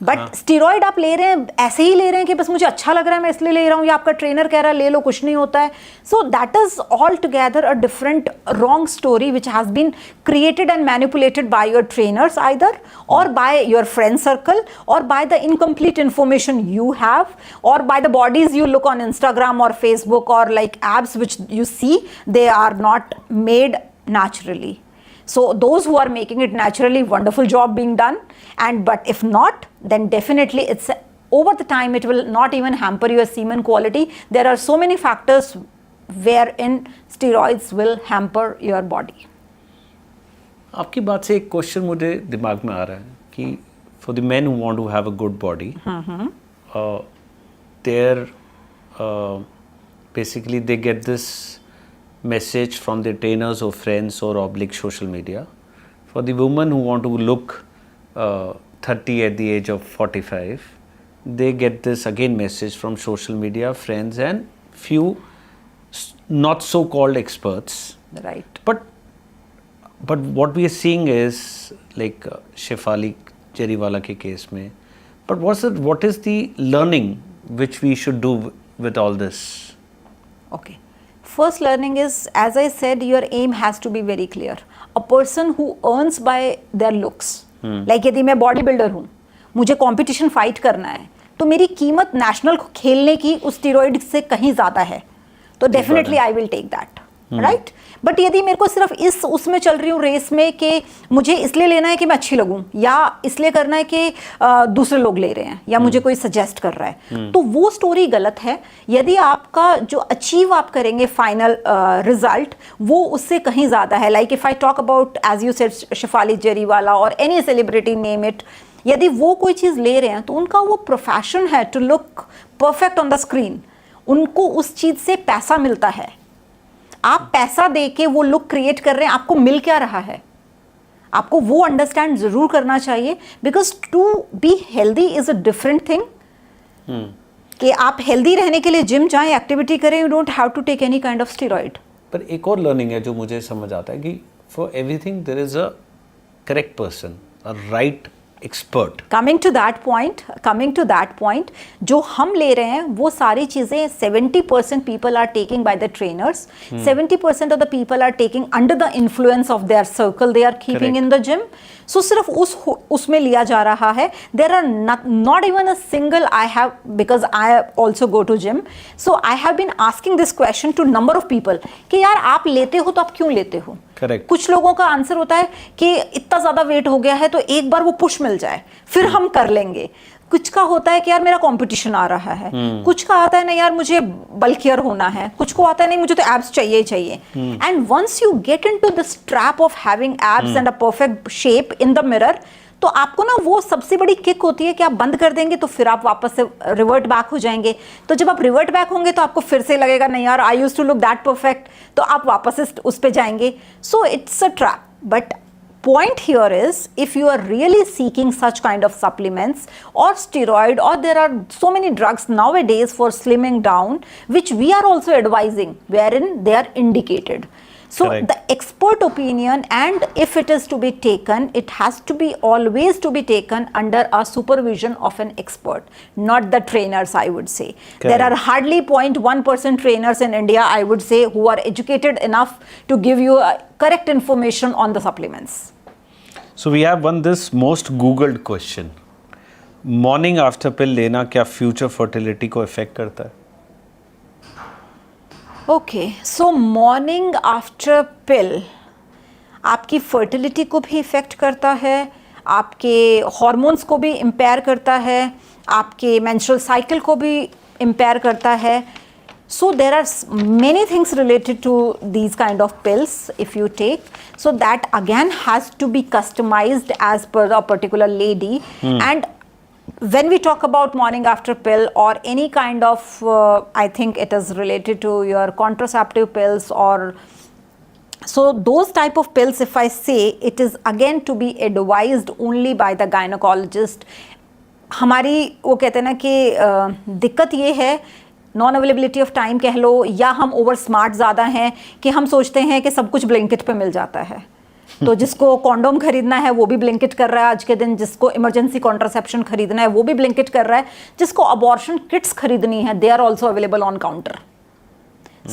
But steroid आप ले रहे हैं, ऐसे ही ले रहे हैं कि बस मुझे अच्छा लग रहा है मैं इसलिए ले रहा हूँ, या आपका ट्रेनर कह रहा है ले लो, कुछ नहीं होता है. So that is altogether a different wrong story which has been created and manipulated by your trainers either, or by your friend circle, or by the incomplete information you have, or by the bodies you look on Instagram or Facebook, or like abs which you see, they are not made naturally. So those who are making it naturally, wonderful job being done, but if not, then definitely it's over the time it will not even hamper your semen quality. There are so many factors wherein steroids will hamper your body. आपकी बात से एक question मुझे दिमाग में आ रहा है कि for the men who want to have a good body, basically they get this message from their trainers or friends or oblique social media. For the women who want to look 30 at the age of 45, they get this again message from social media, friends and few not so called experts. Right. But what we are seeing is like Shefali Jariwala ke case mein. But what is the learning which we should do with all this? Okay. First learning is, as I said, your aim has to be very clear. A person who earns by their looks, like यदि मैं body builder हूँ, मुझे competition fight करना है, तो मेरी कीमत national खेलने की उस स्टीरॉइड से कहीं ज़्यादा है, तो definitely I will take that, right. But यदि मेरे को सिर्फ उसमें चल रही हूँ रेस में कि मुझे इसलिए लेना है कि मैं अच्छी लगूँ, या इसलिए करना है कि दूसरे लोग ले रहे हैं, या मुझे कोई सजेस्ट कर रहा है, तो वो स्टोरी गलत है. यदि आपका जो अचीव आप करेंगे फाइनल रिजल्ट वो उससे कहीं ज़्यादा है, like if I talk about as you said Shefali Jariwala और एनी सेलिब्रिटी नेम इट, यदि वो कोई चीज़ ले रहे हैं तो उनका वो प्रोफेशन है to look perfect on the screen. उनको उस चीज़ से पैसा मिलता है. आप पैसा दे के वो लुक क्रिएट कर रहे हैं, आपको मिल क्या रहा है, आपको वो अंडरस्टैंड जरूर करना चाहिए. Because to be healthy is a different thing. कि आप हेल्दी रहने के लिए जिम जाएं, एक्टिविटी करें, you don't have to take any kind of steroid. पर एक और लर्निंग है जो मुझे समझ आता है कि for everything there is a correct person, a right expert. Coming to that point, जो हम ले रहे हैं वो सारी चीज़ें 70% people are taking by the trainers, 70% of the people are taking under the influence of their circle they are keeping in the gym. So सिर्फ उसमें लिया जा रहा है. There are not even a single, I have, because I also go to gym, so I have been asking this question to number of people कि यार आप लेते हो तो आप क्यों लेते हो. Correct. कुछ लोगों का आंसर होता है कि इतना ज़्यादा वेट हो गया है तो एक बार वो पुश मिल जाए फिर हम कर लेंगे. कुछ का होता है कि यार मेरा कंपटीशन आ रहा है, कुछ का आता है नहीं यार मुझे बल्कियर होना है, कुछ को आता है नहीं मुझे तो एब्स चाहिए ही चाहिए. And once you get into this trap of having abs and a perfect shape in the mirror, तो आपको ना वो सबसे बड़ी किक होती है कि आप बंद कर देंगे तो फिर आप वापस से रिवर्ट बैक हो जाएंगे. तो जब आप रिवर्ट बैक होंगे तो आपको फिर से लगेगा नहीं यार I used to look that perfect, तो आप वापस उस पे जाएंगे. So it's a trap. But point here is if you are really seeking such kind of supplements or steroid, or there are so many drugs nowadays for slimming down which we are also advising wherein they are indicated. So Correct. the expert opinion, and if it is to be taken, it has to be always to be taken under a supervision of an expert, not the trainers, I would say. Correct. There are hardly 0.1% trainers in India, I would say, who are educated enough to give you correct information on the supplements. So we have one this most googled question. Morning after pill लेना क्या future fertility को effect करता है? Okay, so morning after pill आपकी fertility को भी effect करता है, आपके हॉर्मोन्स को भी इम्पेयर करता है, आपके मेंस्ट्रुअल साइकिल को भी इम्पेयर करता है. So there are many things related to these kind of pills if you take. So that again has to be customized as per a particular lady. And when we talk about morning after pill or any kind of, I think it is related to your contraceptive pills or so those type of pills, if I say, it is again to be advised only by the gynecologist. हमारी वो कहते हैं ना कि दिक्कत ये है, non availability of time कह लो, या हम ओवर स्मार्ट ज़्यादा हैं कि हम सोचते हैं कि सब कुछ ब्लिंकिट पे मिल जाता है. तो जिसको कॉन्डोम खरीदना है वो भी ब्लिंकिट कर रहा है आज के दिन, जिसको इमरजेंसी कॉन्ट्रासेप्शन खरीदना है वो भी ब्लिंकिट कर रहा है, जिसको अबॉर्शन किट्स खरीदनी है they are also available on counter.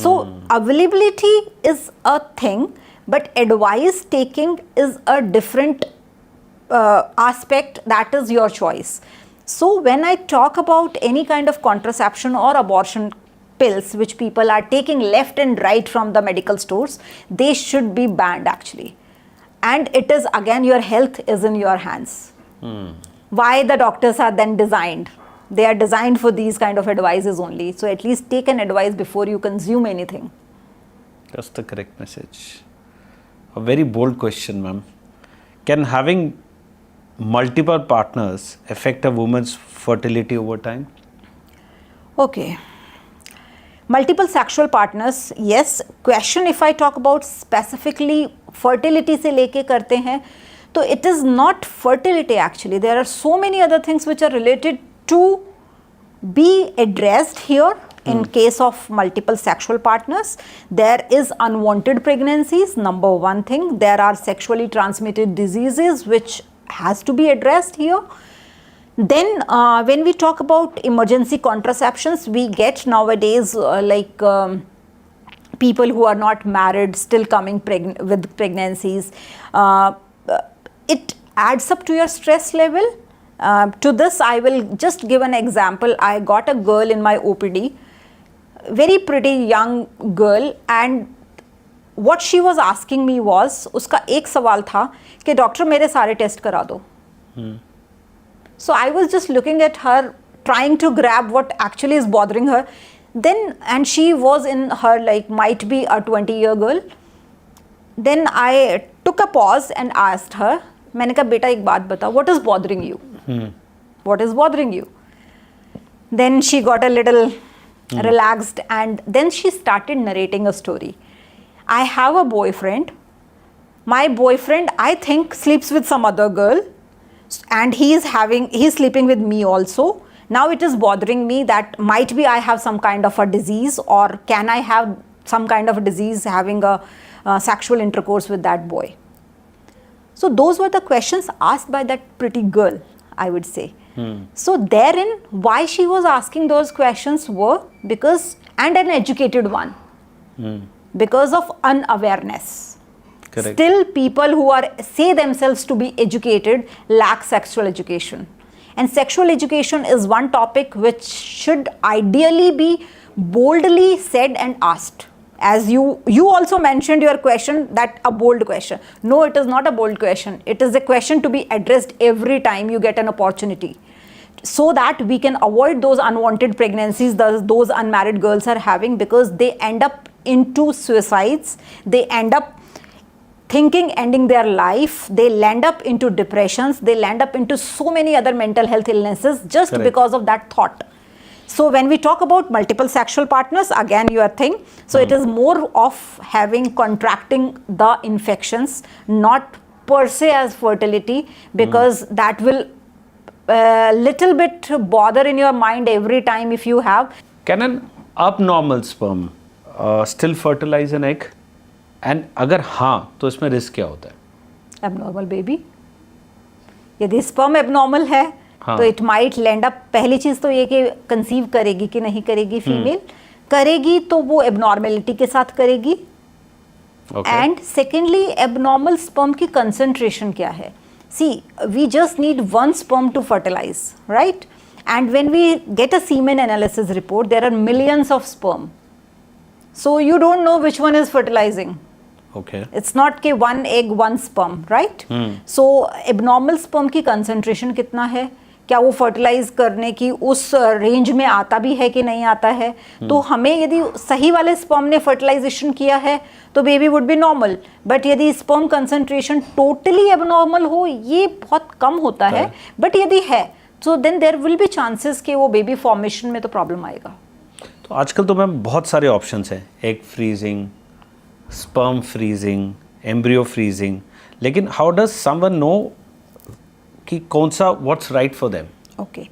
So availability is a thing, but advice taking is a different aspect. That is your choice. So when I talk about any kind of contraception or abortion pills which people are taking left and right from the medical stores, they should be banned actually. And it is again, your health is in your hands. Why the doctors are then designed? They are designed for these kind of advices only. So at least take an advice before you consume anything. That's the correct message. A very bold question, ma'am. Can having multiple partners affect a woman's fertility over time? Okay. Multiple sexual partners, yes. Question if I talk about specifically fertility से लेके करते हैं, तो it is not fertility actually. There are so many other things which are related to be addressed here. In case of multiple sexual partners, there is unwanted pregnancies, number one thing. There are sexually transmitted diseases which has to be addressed here. Then when we talk about emergency contraceptions, we get nowadays people who are not married still coming with pregnancies. It adds up to your stress level. To this I will just give an example. I got a girl in my OPD, very pretty young girl, and what she was asking me was, उसका एक सवाल था कि doctor मेरे सारे test करा दो. So I was just looking at her, trying to grab what actually is bothering her. Then, and she was in her might be a 20-year girl. Then I took a pause and asked her, मैंने कहा बेटा एक बात बता, what is bothering you? What is bothering you? Then she got a little relaxed, and then she started narrating a story. I have a boyfriend. My boyfriend, I think, sleeps with some other girl, and he's sleeping with me also. Now it is bothering me that might be I have some kind of a disease, or can I have some kind of a disease having a sexual intercourse with that boy. So those were the questions asked by that pretty girl, I would say. So therein, why she was asking those questions were because, and an educated one, because of unawareness. Correct. Still people who say themselves to be educated lack sexual education. And sexual education is one topic which should ideally be boldly said and asked. As you also mentioned your question, that a bold question. No, it is not a bold question. It is a question to be addressed every time you get an opportunity. so that we can avoid those unwanted pregnancies those unmarried girls are having, because they end up into suicides, they end up thinking ending their life, they land up into depressions, they land up into so many other mental health illnesses just Correct. because of that thought. So when we talk about multiple sexual partners, again your thing, so it is more of having contracting the infections, not per se as fertility, because that will little bit bother in your mind every time if you have. Can an abnormal sperm still fertilize an egg? And अगर हाँ तो इसमें risk क्या होता है? Abnormal baby, यदि sperm abnormal है तो इट माइट लैंड अप, पहली चीज तो ये कि कंसीव करेगी कि नहीं करेगी, फीमेल करेगी तो वो एबनॉर्मेलिटी के साथ करेगी, एंड सेकेंडली एबनॉर्मल स्पर्म की कंसंट्रेशन क्या है. See we just need one sperm to fertilise, right, and when we get a semen analysis report there are millions of sperm, so you don't know which one is fertilizing. Okay. It's not कि one egg one sperm, right? So abnormal sperm की concentration कितना है, क्या वो fertilise करने की उस range में आता भी है कि नहीं आता है. तो हमें यदि सही वाले स्पर्म ने फर्टिलाइजेशन किया है तो baby would be normal, but यदि स्पर्म कंसंट्रेशन टोटली एबनॉर्मल हो, ये बहुत कम होता है, बट यदि है तो then there will be chances कि वो बेबी फॉर्मेशन में तो प्रॉब्लम आएगा. तो आजकल तो मैम बहुत सारे ऑप्शंस हैं, egg freezing, sperm freezing, embryo freezing, लेकिन हाउ डज समवन नो कि कौन सा what's right for them? Okay,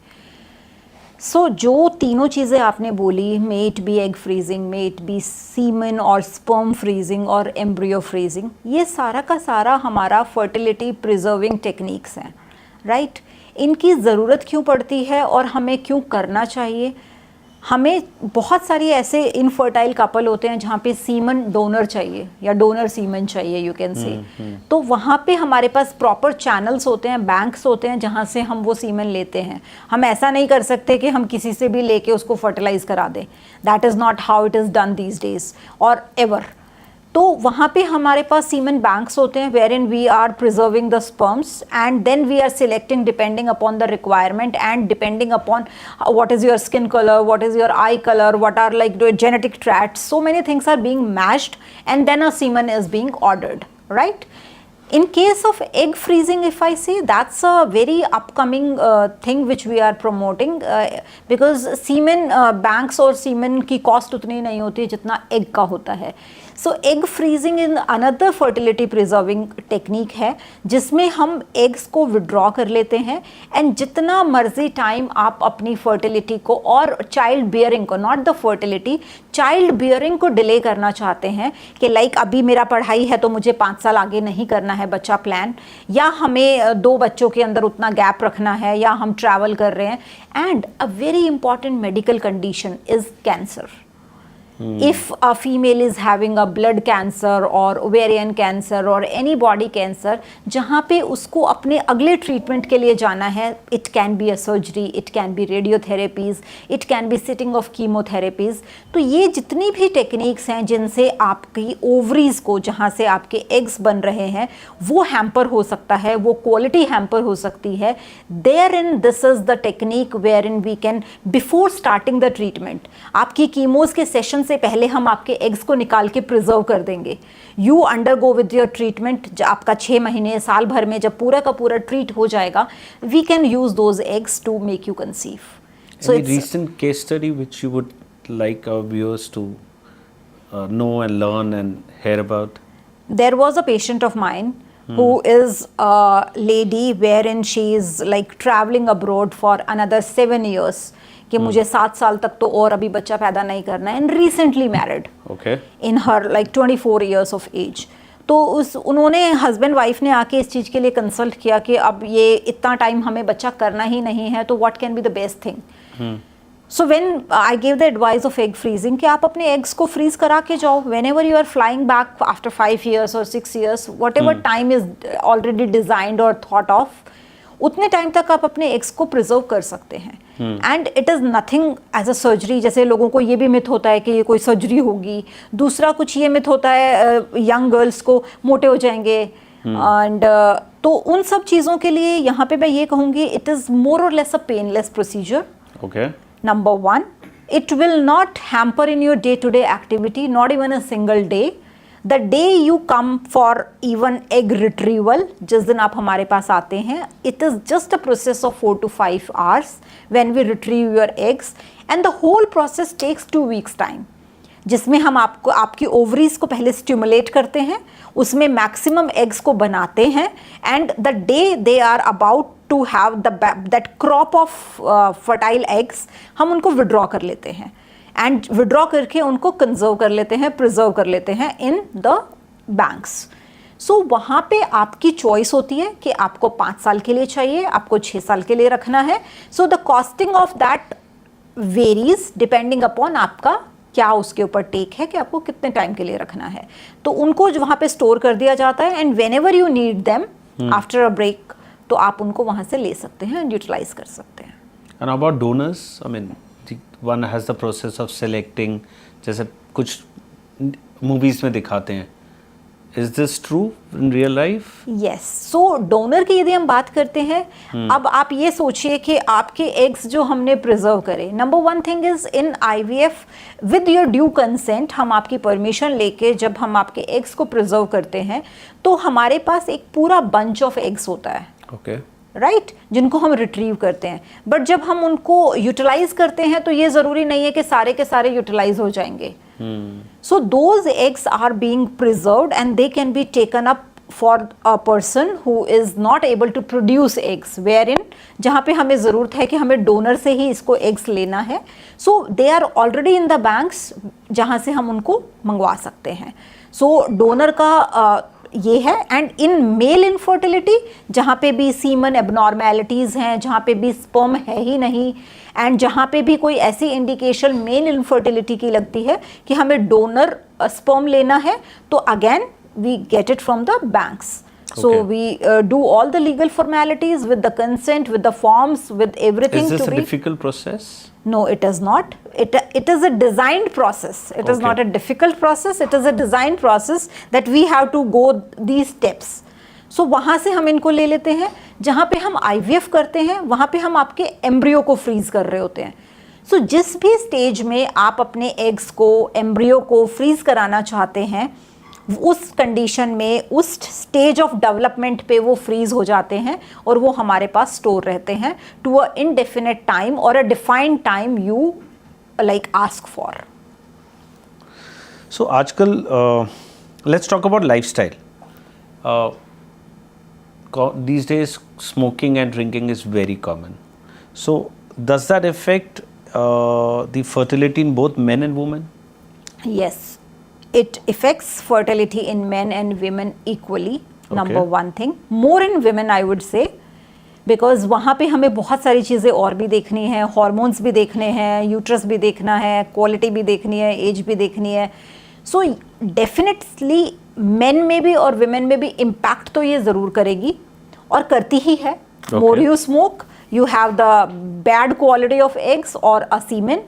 so जो तीनों चीज़ें आपने बोली, may it be egg freezing, may it be semen और स्पर्म फ्रीजिंग और एम्ब्रियो फ्रीजिंग, ये सारा का सारा हमारा फर्टिलिटी प्रिजर्विंग टेक्निक्स हैं, राइट. इनकी ज़रूरत क्यों पड़ती है और हमें क्यों करना चाहिए? हमें बहुत सारी ऐसे इनफर्टाइल कपल होते हैं जहाँ पे सीमन डोनर चाहिए या डोनर सीमन चाहिए, यू कैन से, तो वहाँ पे हमारे पास प्रॉपर चैनल्स होते हैं, बैंक्स होते हैं जहाँ से हम वो सीमन लेते हैं. हम ऐसा नहीं कर सकते कि हम किसी से भी लेके उसको फर्टिलाइज करा दें. That is not how it is done these days और एवर. तो वहाँ पे हमारे पास सीमन बैंक्स होते हैं where in we are preserving the sperms and then we are selecting depending upon the requirement and depending upon what is your skin color, what is your eye color, what are like the genetic traits, so many things are being matched and then a semen is being ordered, right? In case of egg freezing, if I say, that's a very upcoming thing which we are promoting because semen banks और semen की cost उतनी नहीं होती जितना egg का होता है. So egg freezing in another fertility preserving technique है जिसमें हम एग्स को विड्रॉ कर लेते हैं एंड जितना मर्जी टाइम आप अपनी फर्टिलिटी को और चाइल्ड बियरिंग को, not the fertility, child bearing को डिले करना चाहते हैं कि लाइक अभी मेरा पढ़ाई है तो मुझे 5 साल आगे नहीं करना है बच्चा प्लान, या हमें 2 बच्चों के अंदर उतना गैप रखना है, या हम ट्रैवल कर रहे हैं. And a very important medical condition is cancer. If a female is having a blood cancer or ovarian cancer or any body cancer जहाँ पे उसको अपने अगले ट्रीटमेंट के लिए जाना है, it can be a surgery, it can be radiotherapies, it can be sitting of chemotherapies. तो ये जितनी भी टेक्निक्स हैं जिनसे आपकी ओवरीज को, जहाँ से आपके एग्स बन रहे हैं, वो हैम्पर हो सकता है, वो क्वालिटी हैम्पर हो सकती है. Therein this is the technique wherein we can before starting the treatment, आपकी कीमोज के सेशन से पहले हम आपके एग्स को निकाल के प्रिजर्व कर देंगे. You undergo with your treatment, आपका 6 महीने साल भर में जब पूरा का पूरा ट्रीट हो जाएगा, we can use those eggs to make you conceive. So any recent case study which you would like our viewers to know and learn and hear about? There was a patient of mine who is a lady wherein she is like traveling abroad for another 7 years. कि मुझे 7 साल तक तो और अभी बच्चा पैदा नहीं करना है, and recently married in her like 24 years of age. तो उन्होंने हस्बैंड वाइफ ने आके इस चीज़ के लिए कंसल्ट किया कि अब ये इतना टाइम हमें बच्चा करना ही नहीं है, तो what can be the best thing. So when I give the advice of egg freezing कि आप अपने एग्स को फ्रीज करा के जाओ whenever you are flying back after 5 years और 6 years, whatever time is already designed और thought of, उतने टाइम तक आप अपने एग्स को प्रिजर्व कर सकते हैं. And it is nothing as a surgery. जैसे लोगों को ये भी मिथ होता है कि ये कोई सर्जरी होगी, दूसरा कुछ ये मिथ होता है यंग गर्ल्स को मोटे हो जाएंगे, एंड तो उन सब चीज़ों के लिए यहाँ पे मैं ये कहूँगी इट इज़ मोर और less a painless procedure. Okay. Number one, it will not hamper in your day-to-day activity, not even a single day. The day you come for even egg retrieval, जिस दिन आप हमारे पास आते हैं, it is just a process of 4 to 5 hours when we retrieve your eggs, and the whole process takes 2 weeks time. जिसमें हम आपको आपकी ओवरीज को पहले स्टिमुलेट करते हैं, उसमें मैक्सिमम एग्स को बनाते हैं, and the day they are about to have that crop of fertile eggs, हम उनको विड्रॉ कर लेते हैं, एंड विड्रॉ करके उनको कंजर्व कर लेते हैं, प्रिजर्व कर लेते हैं इन द बैंक्स. सो वहाँ पे आपकी चॉइस होती है कि आपको 5 साल के लिए चाहिए, आपको 6 साल के लिए रखना है. So the costing of that varies depending upon आपका क्या उसके ऊपर टेक है कि आपको कितने टाइम के लिए रखना है. तो उनको वहाँ पे स्टोर कर दिया जाता है, and whenever you need them after a break, तो आप उनको वहाँ से ले सकते हैं एंड यूटिलाइज कर सकते हैं. And about donors, I mean, one has the process of selecting, जैसे कुछ मूवीज में दिखाते हैं. Is this true in real life? Yes. So donor की यदि हम बात करते हैं, अब आप ये सोचिए कि आपके एग्स जो हमने प्रिजर्व करे, number one thing is in IVF with your due consent, हम आपकी परमिशन लेके जब हम आपके एग्स को प्रिजर्व करते हैं, तो हमारे पास एक पूरा बंच ऑफ एग्स होता है. Okay. राइट, जिनको हम रिट्रीव करते हैं. बट जब हम उनको यूटिलाइज करते हैं तो ये ज़रूरी नहीं है कि सारे के सारे यूटिलाइज हो जाएंगे. So those eggs are being preserved and they can be taken up for a person who is not able to produce eggs, wherein जहाँ पे हमें ज़रूरत है कि हमें डोनर से ही इसको एग्स लेना है. So they are already in the banks जहाँ से हम उनको मंगवा सकते हैं. सो डोनर का ये है. एंड इन मेल इनफर्टिलिटी, जहाँ पे भी सीमन एबनॉर्मेलिटीज़ हैं, जहाँ पे भी स्पर्म है ही नहीं, एंड जहाँ पे भी कोई ऐसी इंडिकेशन मेल इनफर्टिलिटी की लगती है कि हमें डोनर स्पर्म लेना है, तो again we get it from the banks. So we do all the legal formalities with the consent, with the forms, with everything. Is this to a be difficult process? No, it is not. It is a designed process. It is Okay. not a difficult process. It is a designed process that we have to go these steps. So वहाँ से हम इनको ले लेते हैं. जहाँ पे हम IVF करते हैं, वहाँ पे हम आपके एम्ब्रियो को फ्रीज कर रहे होते हैं. So जिस भी स्टेज में आप अपने एग्स को, एम्ब्रियो को फ्रीज कराना चाहते हैं, उस कंडीशन में, उस स्टेज ऑफ डेवलपमेंट पे वो फ्रीज हो जाते हैं और वो हमारे पास स्टोर रहते हैं टू अ इनडेफिनेट टाइम और a defined time you like ask for. So आजकल let's talk about lifestyle. These days smoking and drinking is very common. So does that affect the fertility in both men and women? Yes. It affects fertility in men and women equally. Number one thing, more in women I would say, because वहाँ पे हमें बहुत सारी चीज़ें और भी देखनी है, हॉर्मोन्स भी देखने हैं, यूट्रस भी देखना है, क्वालिटी भी देखनी है, एज भी देखनी है. सो डेफिनेटली मेन में भी और विमेन में भी इम्पैक्ट तो ये ज़रूर करेगी और करती ही है. More you smoke, you have the bad quality of eggs or a semen,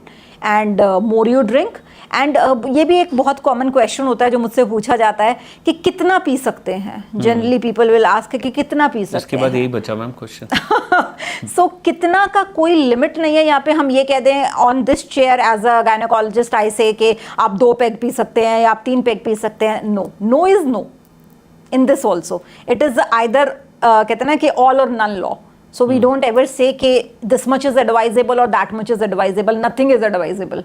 and more you drink. And ये भी एक बहुत कॉमन क्वेश्चन होता है जो मुझसे पूछा जाता है कि कितना पी सकते हैं. जनरली पीपल विल आस्क कि कितना पी सकते हैं. इसके बाद यही बचा मैम क्वेश्चन. सो कितना का कोई लिमिट नहीं है. यहाँ पे हम ये कह दें on this chair as a gynaecologist I say कि आप 2 पैग पी सकते हैं या आप 3 पैग पी सकते हैं. No, no is no in this also. It is either कहते हैं ना कि all or none law. So we don't ever say कि this much is advisable or that much is advisable. Nothing is advisable.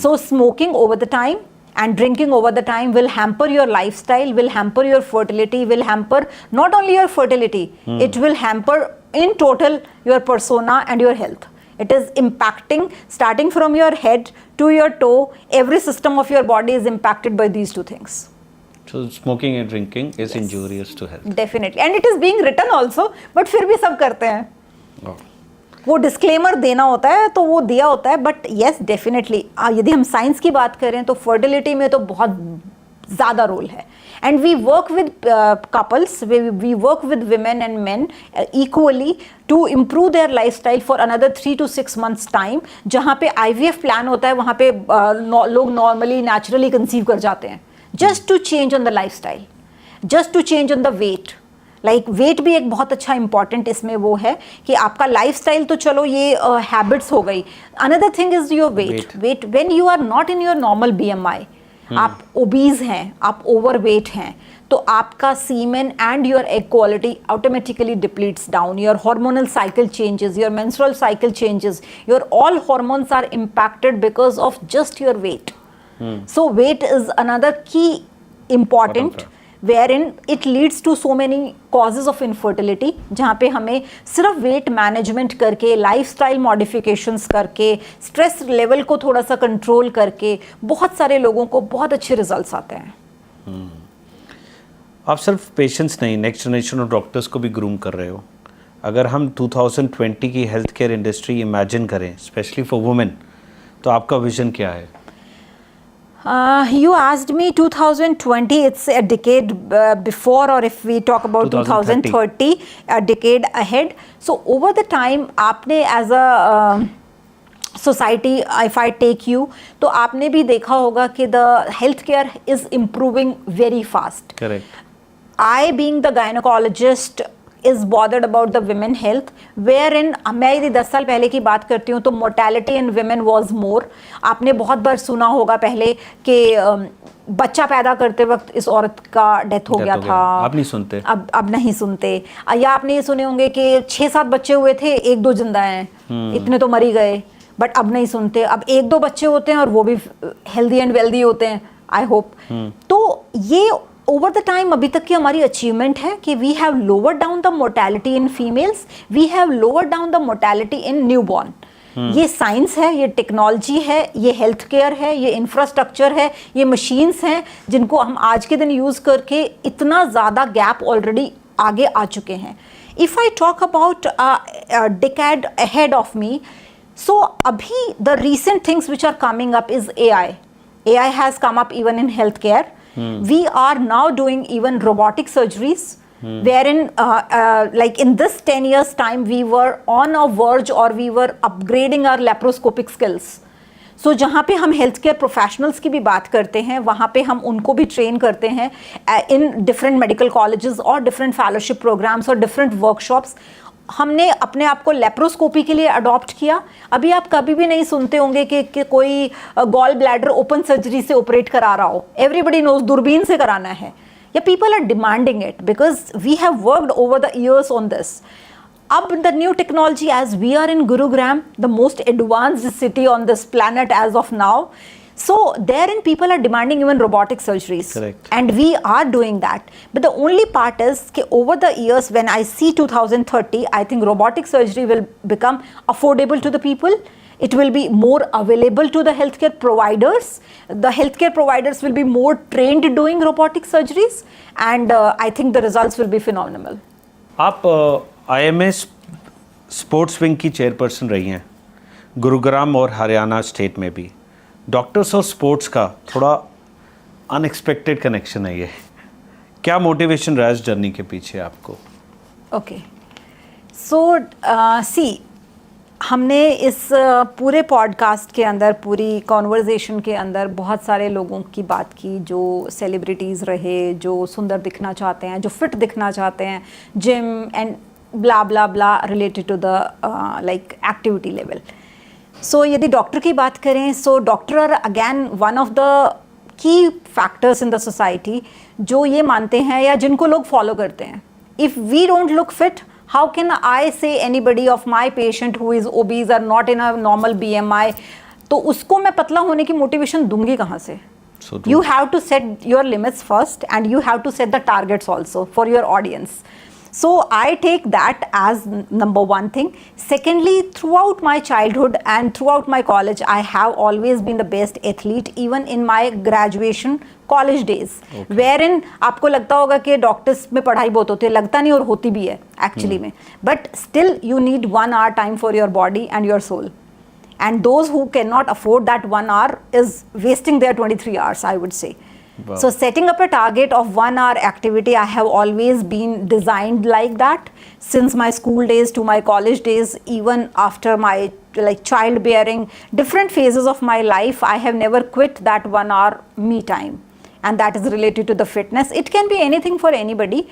So smoking over the time and drinking over the time will hamper your lifestyle, will hamper your fertility, will hamper not only your fertility, it will hamper in total your persona and your health. It is impacting starting from your head to your toe. Every system of your body is impacted by these two things. So smoking and drinking is injurious to health. Definitely, and it is being written also, but फिर भी सब करते हैं. वो disclaimer देना होता है तो वो दिया होता है. बट येस डेफिनेटली यदि हम साइंस की बात करें तो फर्टिलिटी में तो बहुत ज़्यादा रोल है. And we work with couples, we work with women and men equally to improve their lifestyle for another 3 to 6 months time. जहाँ पे IVF प्लान होता है वहाँ पे लोग नॉर्मली नेचुरली कंसीव कर जाते हैं. Just to change on the lifestyle, just to change on the weight, like weight भी एक बहुत अच्छा इंपॉर्टेंट इसमें वो है कि आपका लाइफस्टाइल तो चलो ये हैबिट्स हो गई. Another thing is your weight when you are not in your normal BMI, आप ओबीज हैं, आप ओवरवेट हैं, तो आपका semen and your egg quality automatically depletes down, your hormonal cycle changes, your menstrual cycle changes, your all hormones are impacted because of just your weight. So weight is another key important wherein it leads to so many causes of infertility, जहाँ पे हमें सिर्फ weight management करके, lifestyle modifications करके, stress level को थोड़ा सा control करके बहुत सारे लोगों को बहुत अच्छे रिजल्ट्स आते हैं. आप सिर्फ पेशेंट्स नहीं, नेक्स्ट जनरेशन ऑफ डॉक्टर्स को भी ग्रूम कर रहे हो. अगर हम 2020 की हेल्थ केयर इंडस्ट्री इमेजिन करें स्पेशली फॉर वुमेन, तो आपका विजन क्या है? You asked me 2020, it's a decade before, or if we talk about 2030, a decade ahead. So over the time, आपने as a society, if I take you, तो आपने भी देखा होगा कि the healthcare is improving very fast. Correct. I being the gynecologist is bothered about the women health, wherein मैं यदि 10 साल पहले की बात करती हूँ तो mortality in women was more. आपने बहुत बार सुना होगा पहले कि बच्चा पैदा करते वक्त इस औरत का डेथ हो गया था. अब नहीं सुनते. अब नहीं सुनते. या आपने ये सुने होंगे कि 6-7 बच्चे हुए थे, 1-2 जिंदा हैं, इतने तो मर ही गए. बट अब नहीं सुनते. अब 1-2 बच्चे होते हैं और वो भी हेल्दी एंड वेल्दी होते हैं, आई होप. तो ये ओवर द टाइम अभी तक की हमारी अचीवमेंट है कि we have lower down the mortality in females, we have lower down the mortality in newborn. ये साइंस है, ये टेक्नोलॉजी है, ये हेल्थ केयर है, ये इंफ्रास्ट्रक्चर है, ये मशीन्स हैं जिनको हम आज के दिन यूज़ करके इतना ज़्यादा गैप ऑलरेडी आगे आ चुके हैं. If I talk about decade ahead of me, so अभी the recent things which are coming up is AI. AI has come up even in healthcare. We are now doing even robotic surgeries, wherein like in this 10 years time we were on a verge, or we were upgrading our laparoscopic skills. So जहाँ पे हम health care professionals की भी बात करते हैं, वहाँ पे हम उनको भी ट्रेन करते हैं इन डिफरेंट मेडिकल कॉलेजेस और डिफरेंट फेलोशिप प्रोग्राम्स और डिफरेंट वर्कशॉप्स. हमने अपने आप को लेप्रोस्कोपी के लिए अडॉप्ट किया. अभी आप कभी भी नहीं सुनते होंगे कि कोई गॉल ब्लैडर ओपन सर्जरी से ऑपरेट करा रहा हो. एवरीबडी नोज दूरबीन से कराना है. या people are demanding it because we have worked over the years on this. अब the new technology, as we are in Gurugram, the most advanced city on this planet as of now. So therein people are demanding even robotic surgeries. Correct. And we are doing that. But the only part is that over the years, when I see 2030, I think robotic surgery will become affordable to the people. It will be more available to the healthcare providers. The healthcare providers will be more trained doing robotic surgeries. And I think the results will be phenomenal. आप IMA sports wing की chairperson रही हैं गुरुग्राम और Haryana state में भी. Doctors और sports का थोड़ा अनएक्सपेक्टेड कनेक्शन है ये. क्या मोटिवेशन रहा इस जर्नी के पीछे आपको? ओके, सो सी, हमने इस पूरे पॉडकास्ट के अंदर, पूरी कॉन्वर्जेशन के अंदर बहुत सारे लोगों की बात की जो सेलिब्रिटीज़ रहे, जो सुंदर दिखना चाहते हैं, जो फिट दिखना चाहते हैं, gym and blah blah blah related to the like activity level. So यदि डॉक्टर की बात करें, so doctor are again one of the key factors in the society जो ये मानते हैं या जिनको लोग फॉलो करते हैं. If we don't look fit, how can I say anybody of my patient who is obese or not in a normal BMI, तो उसको मैं पतला होने की मोटिवेशन दूंगी कहाँ से? You have to set your limits first and you have to set the targets also for your audience. So I take that as number one thing. Secondly, throughout my childhood and throughout my college, I have always been the best athlete, even in my graduation college days. Okay. Wherein आपको लगता होगा कि doctors में पढ़ाई बहुत होती है, लगता नहीं और होती भी है एक्चुअली में. But still you need 1 hour time for your body and your soul. And those who cannot afford that 1 hour is wasting their 23 hours, I would say. Wow. So setting up a target of 1 hour activity, I have always been designed like that since my school days to my college days, even after my like childbearing, different phases of my life, I have never quit that 1 hour me time. And that is related to the fitness. It can be anything for anybody.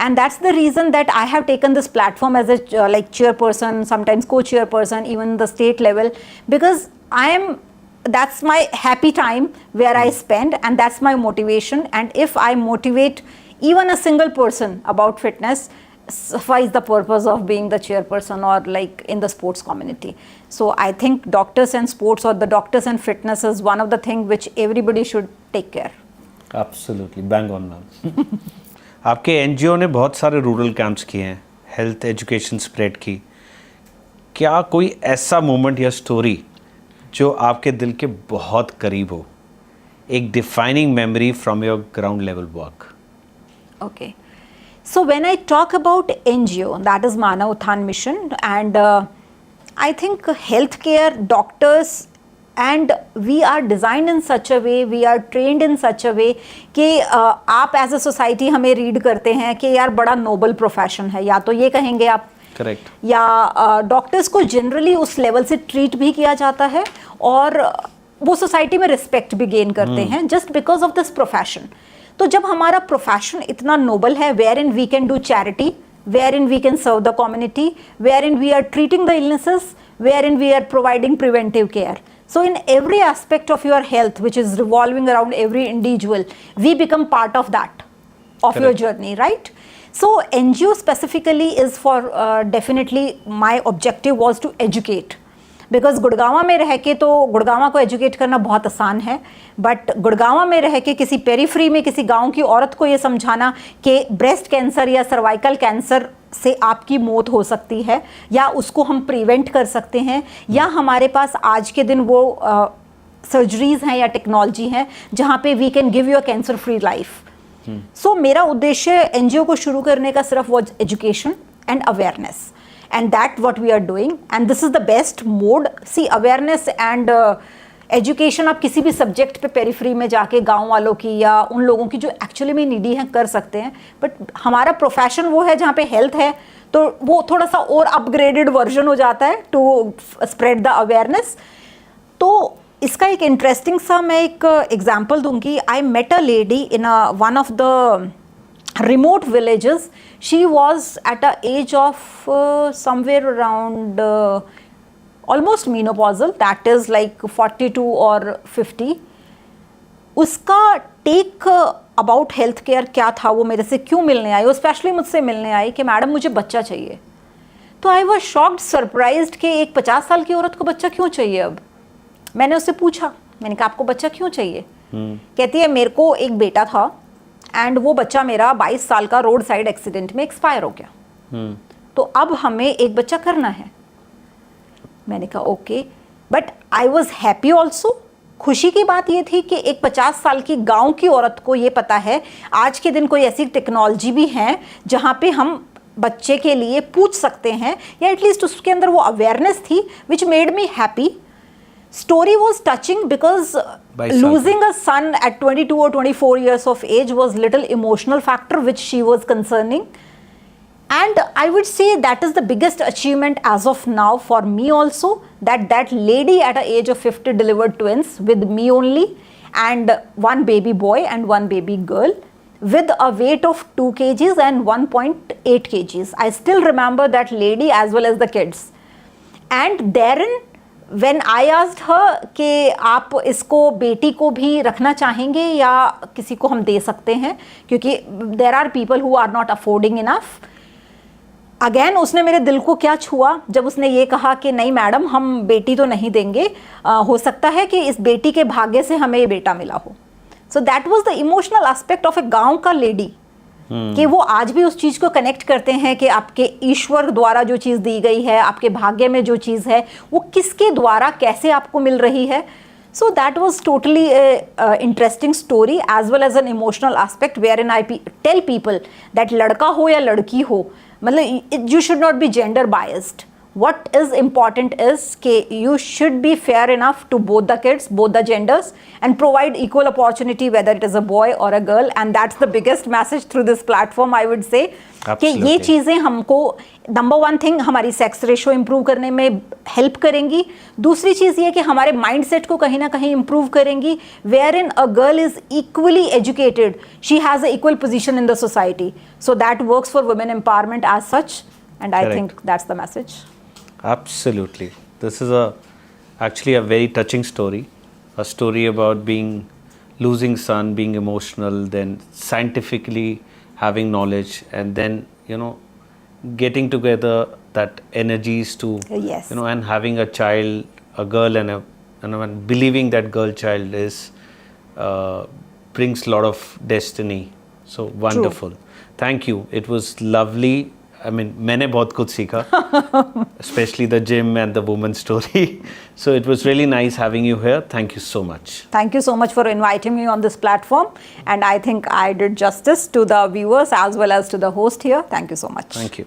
And that's the reason that I have taken this platform as a like chairperson, sometimes co-chairperson, even the state level, because that's my happy time where I spend, and that's my motivation. And if I motivate even a single person about fitness, suffice the purpose of being the chairperson or like in the sports community. So I think doctors and sports, or the doctors and fitness, is one of the things which everybody should take care. Absolutely, bang on ma'am. आपके NGO ने बहुत सारे rural camps किए हैं, health education spread की. क्या कोई ऐसा मोमेंट या स्टोरी जो आपके दिल के बहुत करीब हो, एक defining memory from your ground level work? Okay. So when I talk about NGO, that is Manav Uthan Mission, and I think healthcare, doctors, and we are designed in such a way, we are trained in such a way कि आप as a society हमें read करते हैं कि यार बड़ा noble profession है, या तो ये कहेंगे आप. करेक्ट. या डॉक्टर्स को जनरली उस लेवल से ट्रीट भी किया जाता है, और वो सोसाइटी में रिस्पेक्ट भी गेन करते हैं just because of this profession. तो जब हमारा प्रोफेशन इतना नोबल है, wherein we can do charity, wherein we can serve the community, wherein we are treating the illnesses, wherein we are providing preventive care. So in every aspect of your health, which is revolving around every individual, we become part of that, of your journey, right? So NGO specifically is for definitely my objective was to educate. Because Gurgaon में रह के तो गुड़गांवा को educate करना बहुत आसान है, but Gurgaon में रह के किसी पेरीफ्री में किसी गांव की औरत को ये समझाना कि ब्रेस्ट कैंसर या सर्वाइकल कैंसर से आपकी मौत हो सकती है, या उसको हम प्रिवेंट कर सकते हैं, या हमारे पास आज के दिन वो सर्जरीज हैं या टेक्नोलॉजी हैं जहाँ पे we can give you a cancer free life. So मेरा उद्देश्य एनजीओ को शुरू करने का सिर्फ वो education and awareness, and that what we are doing, and this is the best mode. See, awareness and education आप किसी भी सब्जेक्ट पे पेरीफ्री में जाके गांव वालों की या उन लोगों की जो एक्चुअली में नीडी हैं कर सकते हैं, बट हमारा प्रोफेशन वो है जहाँ पे हेल्थ है, तो वो थोड़ा सा और अपग्रेडेड वर्जन हो जाता है टू स्प्रेड द अवेयरनेस. तो इसका एक इंटरेस्टिंग सा मैं एक एग्जाम्पल दूंगी. I met a lady in one of the remote villages. She was at a age of somewhere around almost menopausal, that is like 42 or 50. उसका टेक अबाउट हेल्थ केयर क्या था, वो मेरे से क्यों मिलने आई, वो स्पेशली मुझसे मिलने आई कि मैडम मुझे बच्चा चाहिए. तो आई वॉज शॉक्ड, सरप्राइज्ड कि एक 50 साल की औरत को बच्चा क्यों चाहिए. अब मैंने उससे पूछा, मैंने कहा आपको बच्चा क्यों चाहिए. कहती है मेरे को एक बेटा था एंड वो बच्चा मेरा 22 साल का रोड साइड एक्सीडेंट में एक्सपायर हो गया, तो अब हमें एक बच्चा करना है. मैंने कहा okay, but I was happy also. खुशी की बात ये थी कि एक 50 साल की गांव की औरत को ये पता है आज के दिन कोई ऐसी टेक्नोलॉजी भी है जहाँ पे हम बच्चे के लिए पूछ सकते हैं, या एटलीस्ट उसके अंदर वो अवेयरनेस थी which made me happy. Story was touching because losing a son at 22 or 24 years of age was little emotional factor which she was concerning, and I would say that is the biggest achievement as of now for me also, that lady at the age of 50 delivered twins with me only, and one baby boy and one baby girl with a weight of 2 kgs and 1.8 kgs. I still remember that lady as well as the kids. And therein when I asked her कि आप इसको बेटी को भी रखना चाहेंगे या किसी को हम दे सकते हैं, क्योंकि there are people who are not affording enough. Again उसने मेरे दिल को क्या छुआ जब उसने ये कहा कि नहीं मैडम हम बेटी तो नहीं देंगे, हो सकता है कि इस बेटी के भाग्य से हमें ये बेटा मिला हो. So that was the emotional aspect of a गांव का लेडी, कि वो आज भी उस चीज़ को कनेक्ट करते हैं कि आपके ईश्वर द्वारा जो चीज़ दी गई है, आपके भाग्य में जो चीज़ है वो किसके द्वारा कैसे आपको मिल रही है. So that was totally a interesting story as well as an emotional aspect wherein I tell people that लड़का हो या लड़की हो, मतलब you should not be gender biased. what is important is that you should be fair enough to both the kids, both the genders, and provide equal opportunity whether it is a boy or a girl. And that's the biggest message through this platform, I would say. कि ये चीज़ें हमको number one thing हमारी sex ratio improve करने में help करेंगी. दूसरी चीज़ ये कि हमारे माइंडसेट को कहीं ना कहीं इम्प्रूव करेंगी. Wherein a girl is equally educated, she has an equal position in the society. So that works for women empowerment as such, and I think that's the message. Absolutely. This is actually a very touching story. A story about losing son, being emotional, then scientifically having knowledge, and then, getting together that energies to, Yes. And having a child, a girl, and believing that girl child is brings a lot of destiny. So wonderful. Thank you. It was lovely. I mean, मैंने बहुत कुछ सीखा, especially the gym and the woman story. So it was really nice having you here. Thank you so much. Thank you so much for inviting me on this platform, and I think I did justice to the viewers as well as to the host here. Thank you so much. Thank you.